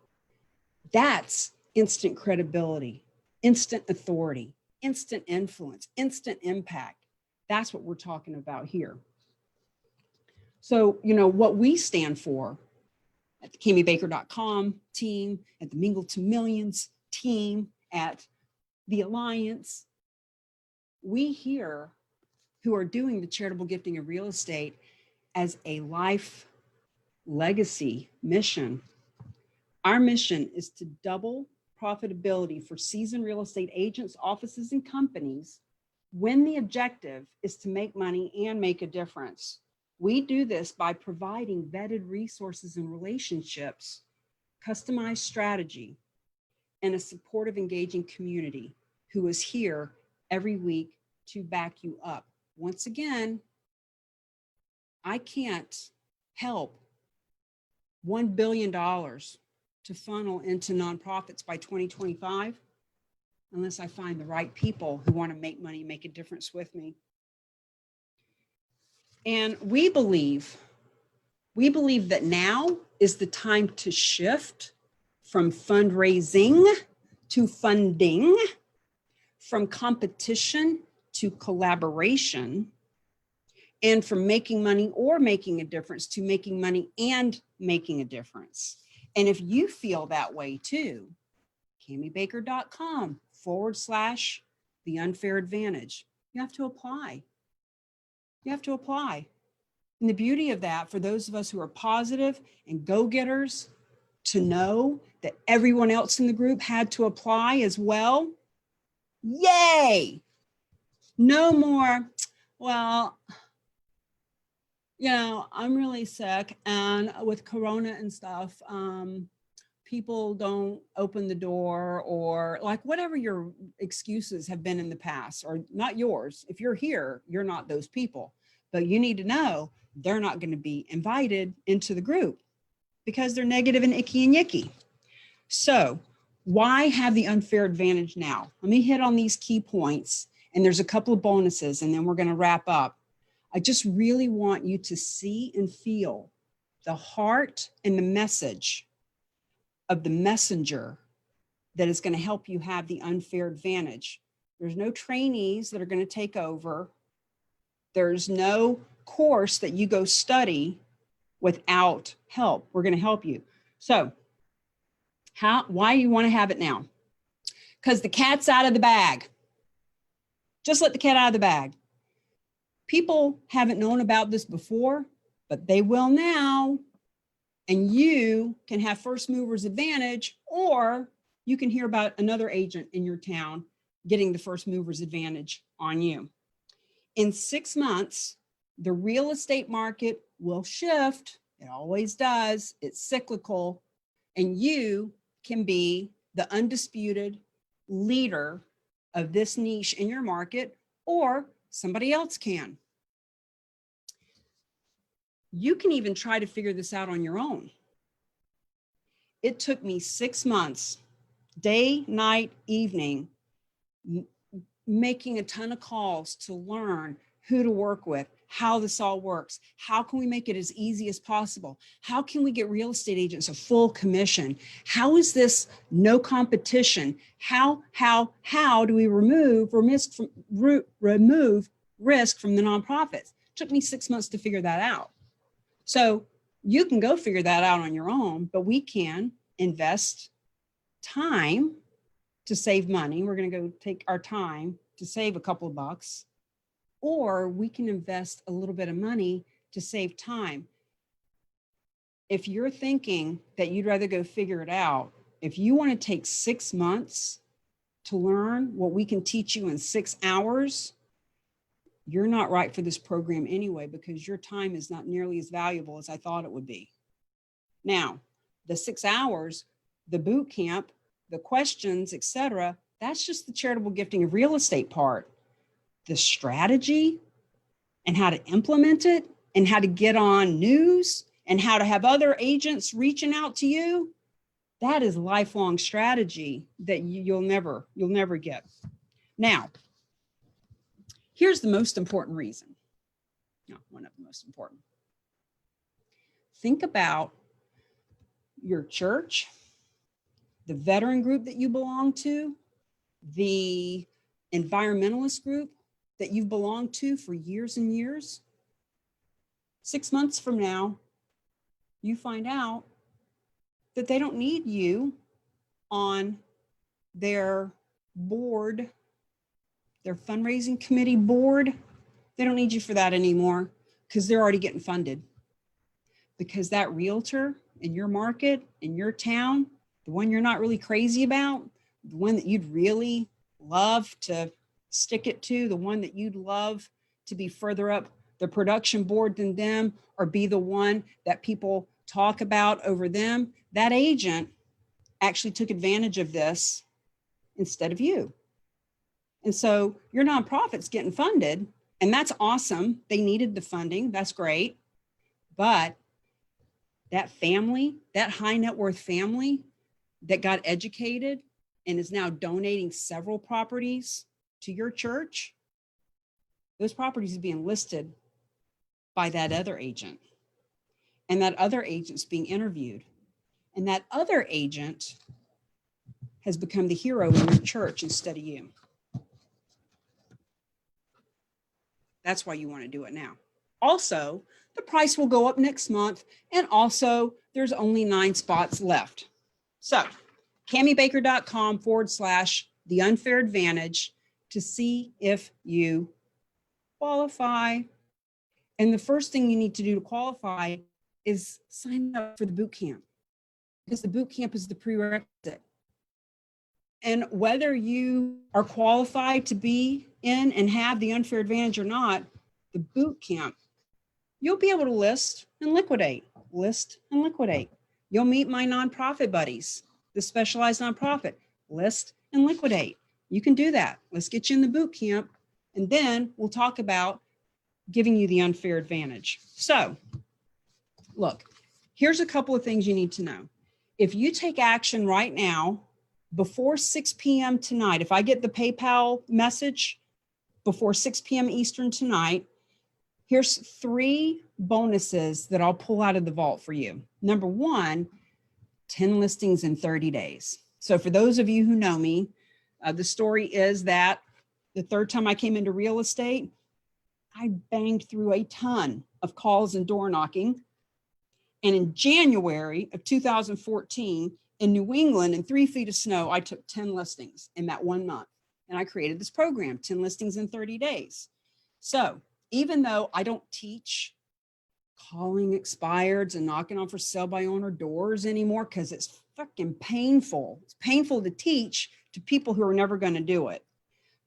That's instant credibility, instant authority, instant influence, instant impact. That's what we're talking about here. So, what we stand for at the KamiBaker.com team, at the Mingle to Millions team, at the Alliance, we here who are doing the charitable gifting of real estate as a life legacy mission. Our mission is to double profitability for seasoned real estate agents, offices, and companies when the objective is to make money and make a difference. We do this by providing vetted resources and relationships, customized strategy, and a supportive, engaging community who is here every week to back you up. Once again, I can't help $1 billion to funnel into nonprofits by 2025 unless I find the right people who want to make money, make a difference with me. And we believe that now is the time to shift from fundraising to funding, from competition to collaboration, and from making money or making a difference to making money and making a difference. And if you feel that way too, KamiBaker.com/the unfair advantage. You have to apply. You have to apply. And the beauty of that, for those of us who are positive and go-getters, to know that everyone else in the group had to apply as well. Yay! No more, well, I'm really sick, and with Corona and stuff, people don't open the door, or like whatever your excuses have been in the past, or not yours. If you're here, you're not those people, but you need to know they're not going to be invited into the group because they're negative and icky and yicky. So why have the unfair advantage now? Let me hit on these key points, and there's a couple of bonuses, and then we're going to wrap up. I just really want you to see and feel the heart and the message of the messenger that is going to help you have the unfair advantage. There's no trainees that are going to take over. There's no course that you go study without help. We're going to help you. So why do you want to have it now? Because the cat's out of the bag. Just let the cat out of the bag. People haven't known about this before, but they will now. And you can have first mover's advantage, or you can hear about another agent in your town getting the first mover's advantage on you. In 6 months, the real estate market will shift. It always does. It's cyclical. And you can be the undisputed leader of this niche in your market, or somebody else can. You can even try to figure this out on your own. It took me 6 months, day, night, evening, making a ton of calls to learn who to work with, how this all works. How can we make it as easy as possible? How can we get real estate agents a full commission? How is this no competition? How do we remove risk from the nonprofits? It took me 6 months to figure that out. So you can go figure that out on your own, but we can invest time to save money. We're going to go take our time to save a couple of bucks, or we can invest a little bit of money to save time. If you're thinking that you'd rather go figure it out, if you want to take 6 months to learn what we can teach you in 6 hours, you're not right for this program anyway, because your time is not nearly as valuable as I thought it would be. Now, the 6 hours, the boot camp, the questions, etc., that's just the charitable gifting of real estate part. The strategy and how to implement it and how to get on news and how to have other agents reaching out to you, that is lifelong strategy that you'll never get. Now, here's the most important reason. No, one of the most important. Think about your church, the veteran group that you belong to, the environmentalist group that you've belonged to for years and years. 6 months from now, you find out that they don't need you on their board, their fundraising committee board. They don't need you for that anymore because they're already getting funded. Because that realtor in your market, in your town, the one you're not really crazy about, the one that you'd really love to stick it to, the one that you'd love to be further up the production board than them, or be the one that people talk about over them, that agent actually took advantage of this instead of you. And so your nonprofit's getting funded, and that's awesome. They needed the funding. That's great. But that family, that high net worth family that got educated and is now donating several properties to your church, those properties are being listed by that other agent. And that other agent's being interviewed. And that other agent has become the hero in your church instead of you. That's why you want to do it now. Also, the price will go up next month. And also, there's only 9 spots left. So, CamiBaker.com/the unfair advantage to see if you qualify. And the first thing you need to do to qualify is sign up for the boot camp, because the boot camp is the prerequisite. And whether you are qualified to be in and have the unfair advantage or not, the boot camp, you'll be able to list and liquidate. You'll meet my nonprofit buddies, the specialized nonprofit, list and liquidate. You can do that. Let's get you in the boot camp, and then we'll talk about giving you the unfair advantage. So look, here's a couple of things you need to know. If you take action right now, before 6 p.m. tonight, if I get the PayPal message before 6 p.m. Eastern tonight, here's 3 bonuses that I'll pull out of the vault for you. Number 1, 10 listings in 30 days. So for those of you who know me, the story is that the third time I came into real estate, I banged through a ton of calls and door knocking. And in January of 2014, in New England, in 3 feet of snow, I took 10 listings in that 1 month. And I created this program, 10 listings in 30 days. So even though I don't teach calling expireds and knocking on for sale by owner doors anymore, because it's fucking painful. It's painful to teach to people who are never going to do it.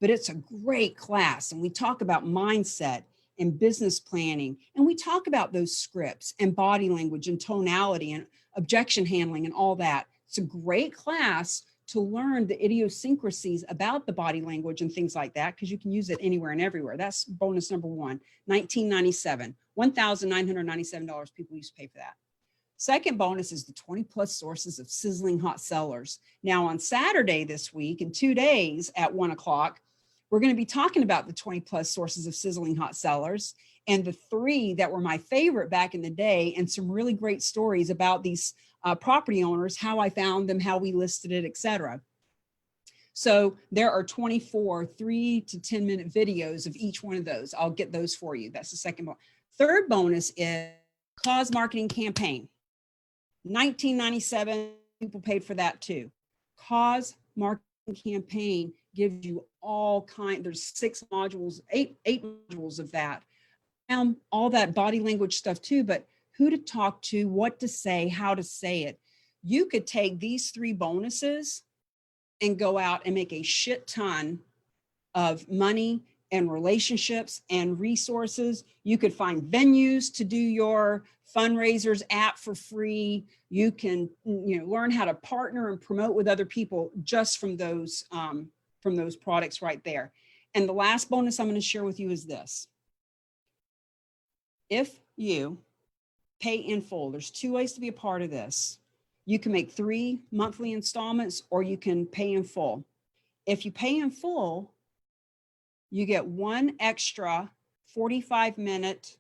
But it's a great class. And we talk about mindset and business planning. And we talk about those scripts and body language and tonality and objection handling and all that. It's a great class to learn the idiosyncrasies about the body language and things like that, because you can use it anywhere and everywhere. That's bonus number 1, $19.97, $1,997 people used to pay for that. Second bonus is the 20 plus sources of sizzling hot sellers. Now on Saturday this week, in 2 days at 1 o'clock, we're going to be talking about the 20 plus sources of sizzling hot sellers and the 3 that were my favorite back in the day, and some really great stories about these property owners, how I found them, how we listed it, etc. So there are 24 3 to 10 minute videos of each one of those. I'll get those for you. That's the second bonus. Third bonus is Cause Marketing Campaign. $19.97, people paid for that too. Cause Marketing Campaign gives you all kind, there's 6 modules, eight modules of that. All that body language stuff too, but who to talk to, what to say, how to say it. You could take these 3 bonuses and go out and make a shit ton of money and relationships and resources. You could find venues to do your fundraisers at for free. You can, learn how to partner and promote with other people just from those products right there. And the last bonus I'm going to share with you is this. If you pay in full, there's 2 ways to be a part of this. You can make 3 monthly installments, or you can pay in full. If you pay in full, you get 1 extra 45-minute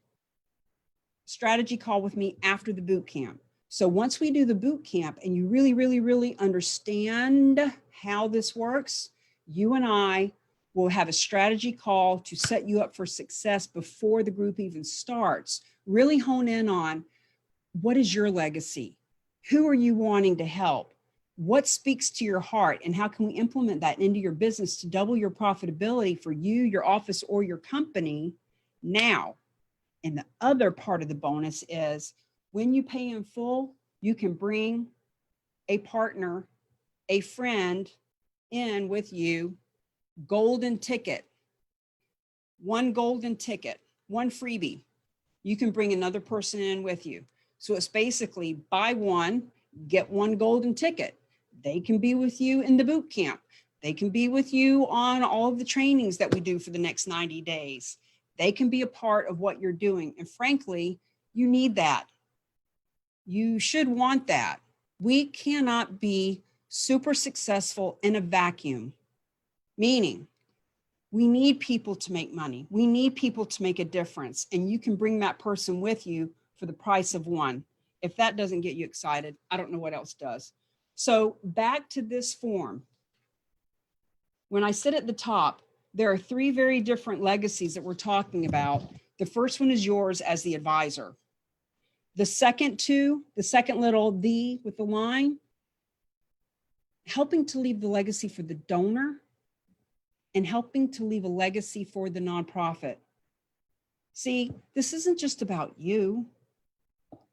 strategy call with me after the boot camp. So once we do the boot camp and you really, really, really understand how this works, you and I will have a strategy call to set you up for success before the group even starts. Really hone in on, what is your legacy? Who are you wanting to help? What speaks to your heart, and how can we implement that into your business to double your profitability for you, your office, or your company now? And the other part of the bonus is, when you pay in full, you can bring a partner, a friend in with you. Golden ticket, 1 golden ticket, 1 freebie. You can bring another person in with you. So it's basically buy 1, get 1 golden ticket. They can be with you in the boot camp. They can be with you on all of the trainings that we do for the next 90 days. They can be a part of what you're doing. And frankly, you need that. You should want that. We cannot be super successful in a vacuum, meaning we need people to make money. We need people to make a difference. And you can bring that person with you for the price of 1. If that doesn't get you excited, I don't know what else does. So back to this form. When I sit at the top, there are 3 very different legacies that we're talking about. The first one is yours as the advisor. The second 2, the second little "the" with the line, helping to leave the legacy for the donor and helping to leave a legacy for the nonprofit. See, this isn't just about you.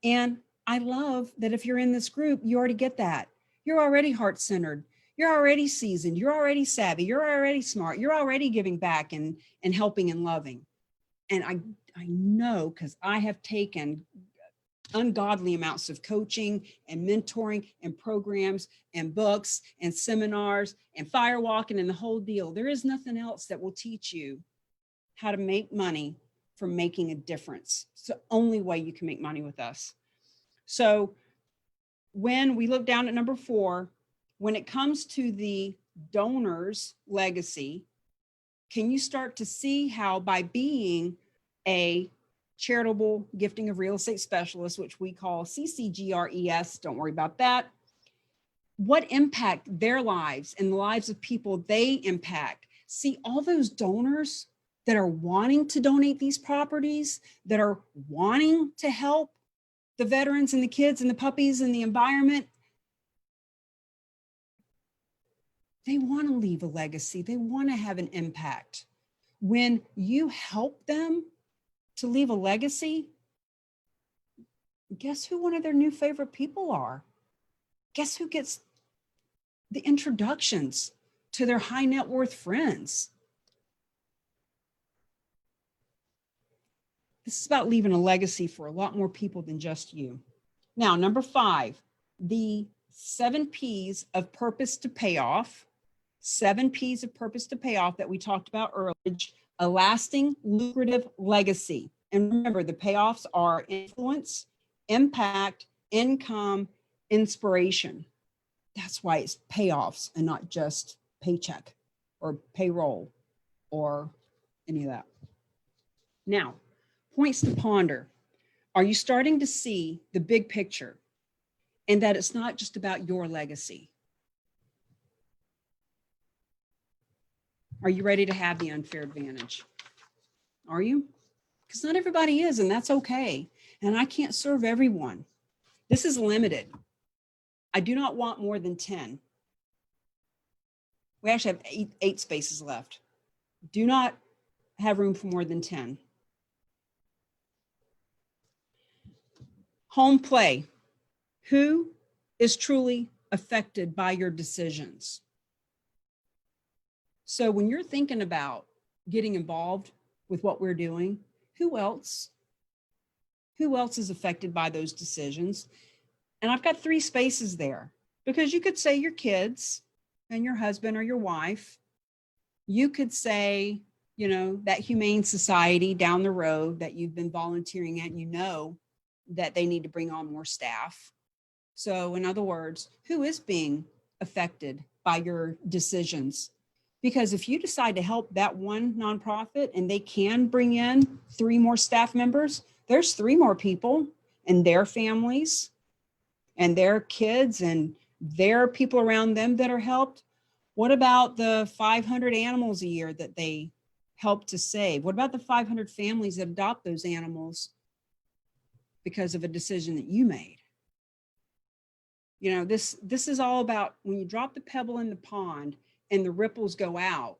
And I love that if you're in this group, you already get that. You're already heart-centered. You're already seasoned. You're already savvy. You're already smart. You're already giving back and helping and loving. And I know, because I have taken ungodly amounts of coaching and mentoring and programs and books and seminars and firewalking and the whole deal. There is nothing else that will teach you how to make money from making a difference. It's the only way you can make money with us. So when we look down at number 4, When it comes to the donor's legacy, can you start to see how by being a charitable gifting of real estate specialist, which we call CCGRES, don't worry about that, what impact their lives and the lives of people they impact? See, all those donors that are wanting to donate these properties, that are wanting to help the veterans and the kids and the puppies and the environment, they want to leave a legacy. They want to have an impact. When you help them to leave a legacy, guess who one of their new favorite people are? Guess who gets the introductions to their high net worth friends? This is about leaving a legacy for a lot more people than just you. Now, number 5, the 7 P's of purpose to payoff. 7 P's of purpose to payoff that we talked about earlier. A lasting, lucrative legacy. And remember, the payoffs are influence, impact, income, inspiration. That's why it's payoffs and not just paycheck or payroll or any of that. Now, points to ponder. Are you starting to see the big picture and that it's not just about your legacy? Are you ready to have the unfair advantage? Are you? Because not everybody is, and that's okay. And I can't serve everyone. This is limited. I do not want more than 10. We actually have eight spaces left. Do not have room for more than 10. Home play. Who is truly affected by your decisions? So when you're thinking about getting involved with what we're doing, who else? Who else is affected by those decisions? And I've got 3 spaces there because you could say your kids and your husband or your wife. You could say, you know, that humane society down the road that you've been volunteering at, you know that they need to bring on more staff. So in other words, who is being affected by your decisions? Because if you decide to help that one nonprofit and they can bring in 3 more staff members, there's 3 more people and their families and their kids and their people around them that are helped. What about the 500 animals a year that they help to save? What about the 500 families that adopt those animals because of a decision that you made? You know, this is all about when you drop the pebble in the pond and the ripples go out.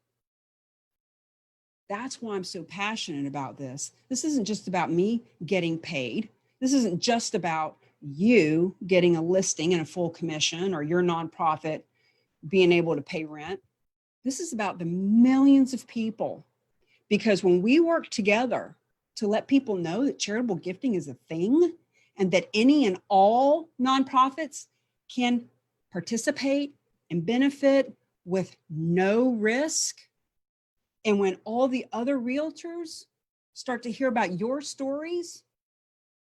That's why I'm so passionate about this. This isn't just about me getting paid. This isn't just about you getting a listing and a full commission or your nonprofit being able to pay rent. This is about the millions of people, because when we work together to let people know that charitable gifting is a thing and that any and all nonprofits can participate and benefit with no risk. And when all the other realtors start to hear about your stories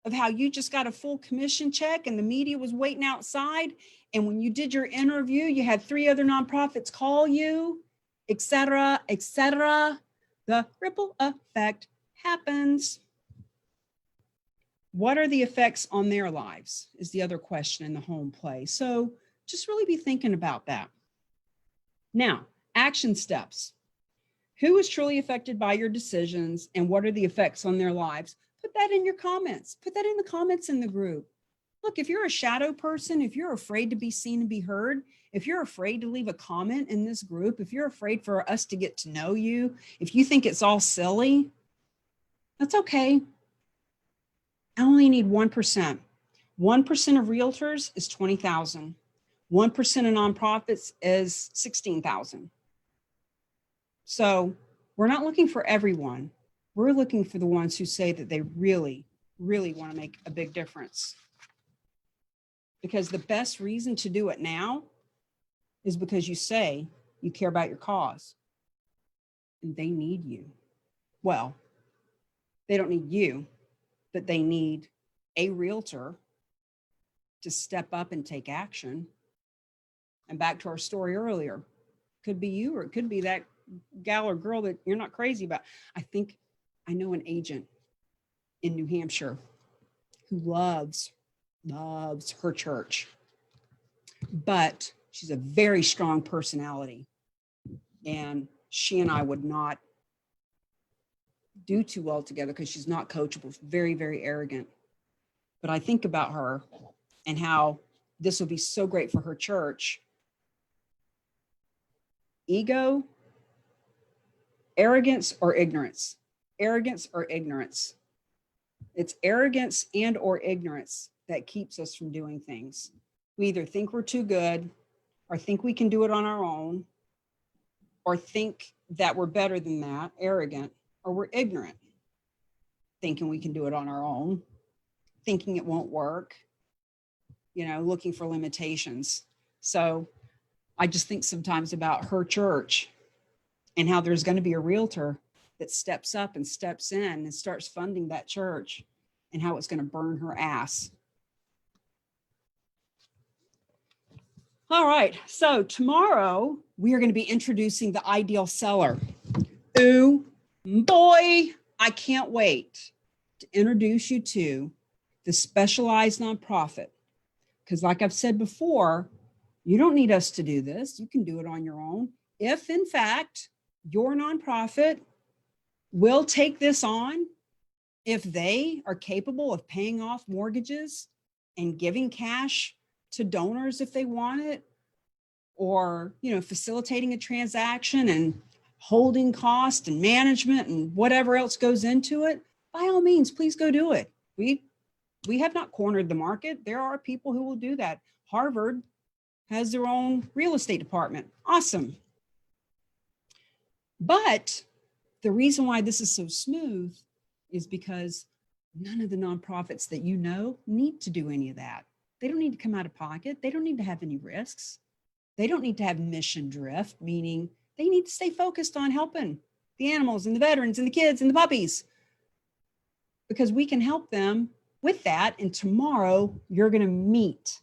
of how you just got a full commission check and the media was waiting outside, and when you did your interview, you had 3 other nonprofits call you, et cetera, the ripple effect happens. What are the effects on their lives is the other question in the home play. So just really be thinking about that. Now, action steps. Who is truly affected by your decisions and what are the effects on their lives? Put that in your comments. Put that in the comments in the group. Look, if you're a shadow person, if you're afraid to be seen and be heard, if you're afraid to leave a comment in this group, if you're afraid for us to get to know you, if you think it's all silly, that's okay. I only need 1%. 1% of realtors is 20,000. 1% of nonprofits is 16,000. So we're not looking for everyone. We're looking for the ones who say that they really, really want to make a big difference. Because the best reason to do it now is because you say you care about your cause and they need you. Well, they don't need you, but they need a realtor to step up and take action. And back to our story earlier, could be you, or it could be that gal or girl that you're not crazy about. I know an agent in New Hampshire who loves her church, but she's a very strong personality. And she and I would not do too well together because she's not coachable, very, very arrogant. But I think about her and how this will be so great for her church. Ego, arrogance, or ignorance? Arrogance or ignorance? It's arrogance and or ignorance that keeps us from doing things. We either think we're too good, or think we can do it on our own, or think that we're better than that, arrogant, or we're ignorant, thinking we can do it on our own, thinking it won't work, looking for limitations. So I just think sometimes about her church and how there's going to be a realtor that steps up and steps in and starts funding that church, and how it's going to burn her ass. All right, so tomorrow we are going to be introducing the ideal seller. Ooh, boy, I can't wait to introduce you to the specialized nonprofit. Because like I've said before, you don't need us to do this. You can do it on your own. If in fact your nonprofit will take this on, if they are capable of paying off mortgages and giving cash to donors if they want it, or facilitating a transaction and holding cost and management and whatever else goes into it, by all means, please go do it. We have not cornered the market. There are people who will do that. Harvard has their own real estate department. Awesome. But the reason why this is so smooth is because none of the nonprofits that need to do any of that. They don't need to come out of pocket. They don't need to have any risks. They don't need to have mission drift, meaning they need to stay focused on helping the animals and the veterans and the kids and the puppies, because we can help them with that. And tomorrow you're going to meet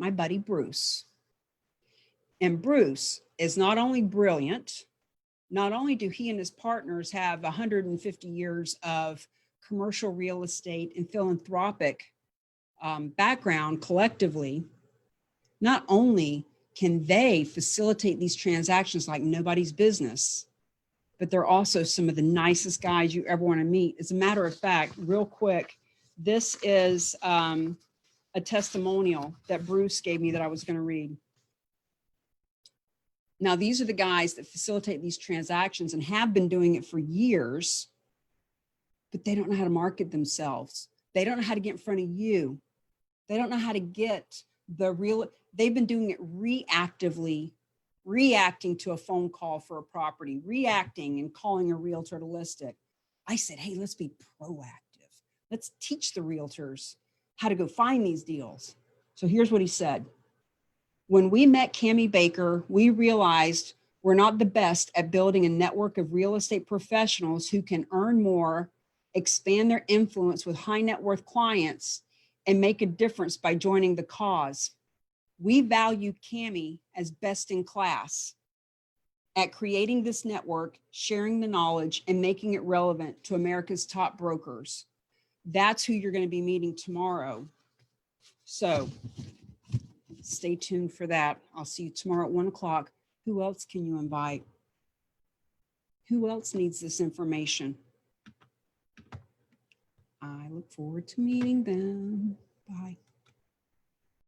my buddy, Bruce. And Bruce is not only brilliant, not only do he and his partners have 150 years of commercial real estate and philanthropic background collectively, not only can they facilitate these transactions like nobody's business, but they're also some of the nicest guys you ever want to meet. As a matter of fact, real quick, this is a testimonial that Bruce gave me that I was going to read. Now, these are the guys that facilitate these transactions and have been doing it for years, but they don't know how to market themselves. They don't know how to get in front of you. They don't know how to get they've been doing it reactively, reacting to a phone call for a property, reacting and calling a realtor to list it. I said, hey, let's be proactive. Let's teach the realtors how to go find these deals. So here's what he said. When we met Cammie Baker, we realized we're not the best at building a network of real estate professionals who can earn more, expand their influence with high net worth clients, and make a difference by joining the cause. We value Cammie as best in class at creating this network, sharing the knowledge, and making it relevant to America's top brokers. That's who you're going to be meeting tomorrow. So stay tuned for that. I'll see you tomorrow at 1 o'clock. Who else can you invite? Who else needs this information? I look forward to meeting them. Bye.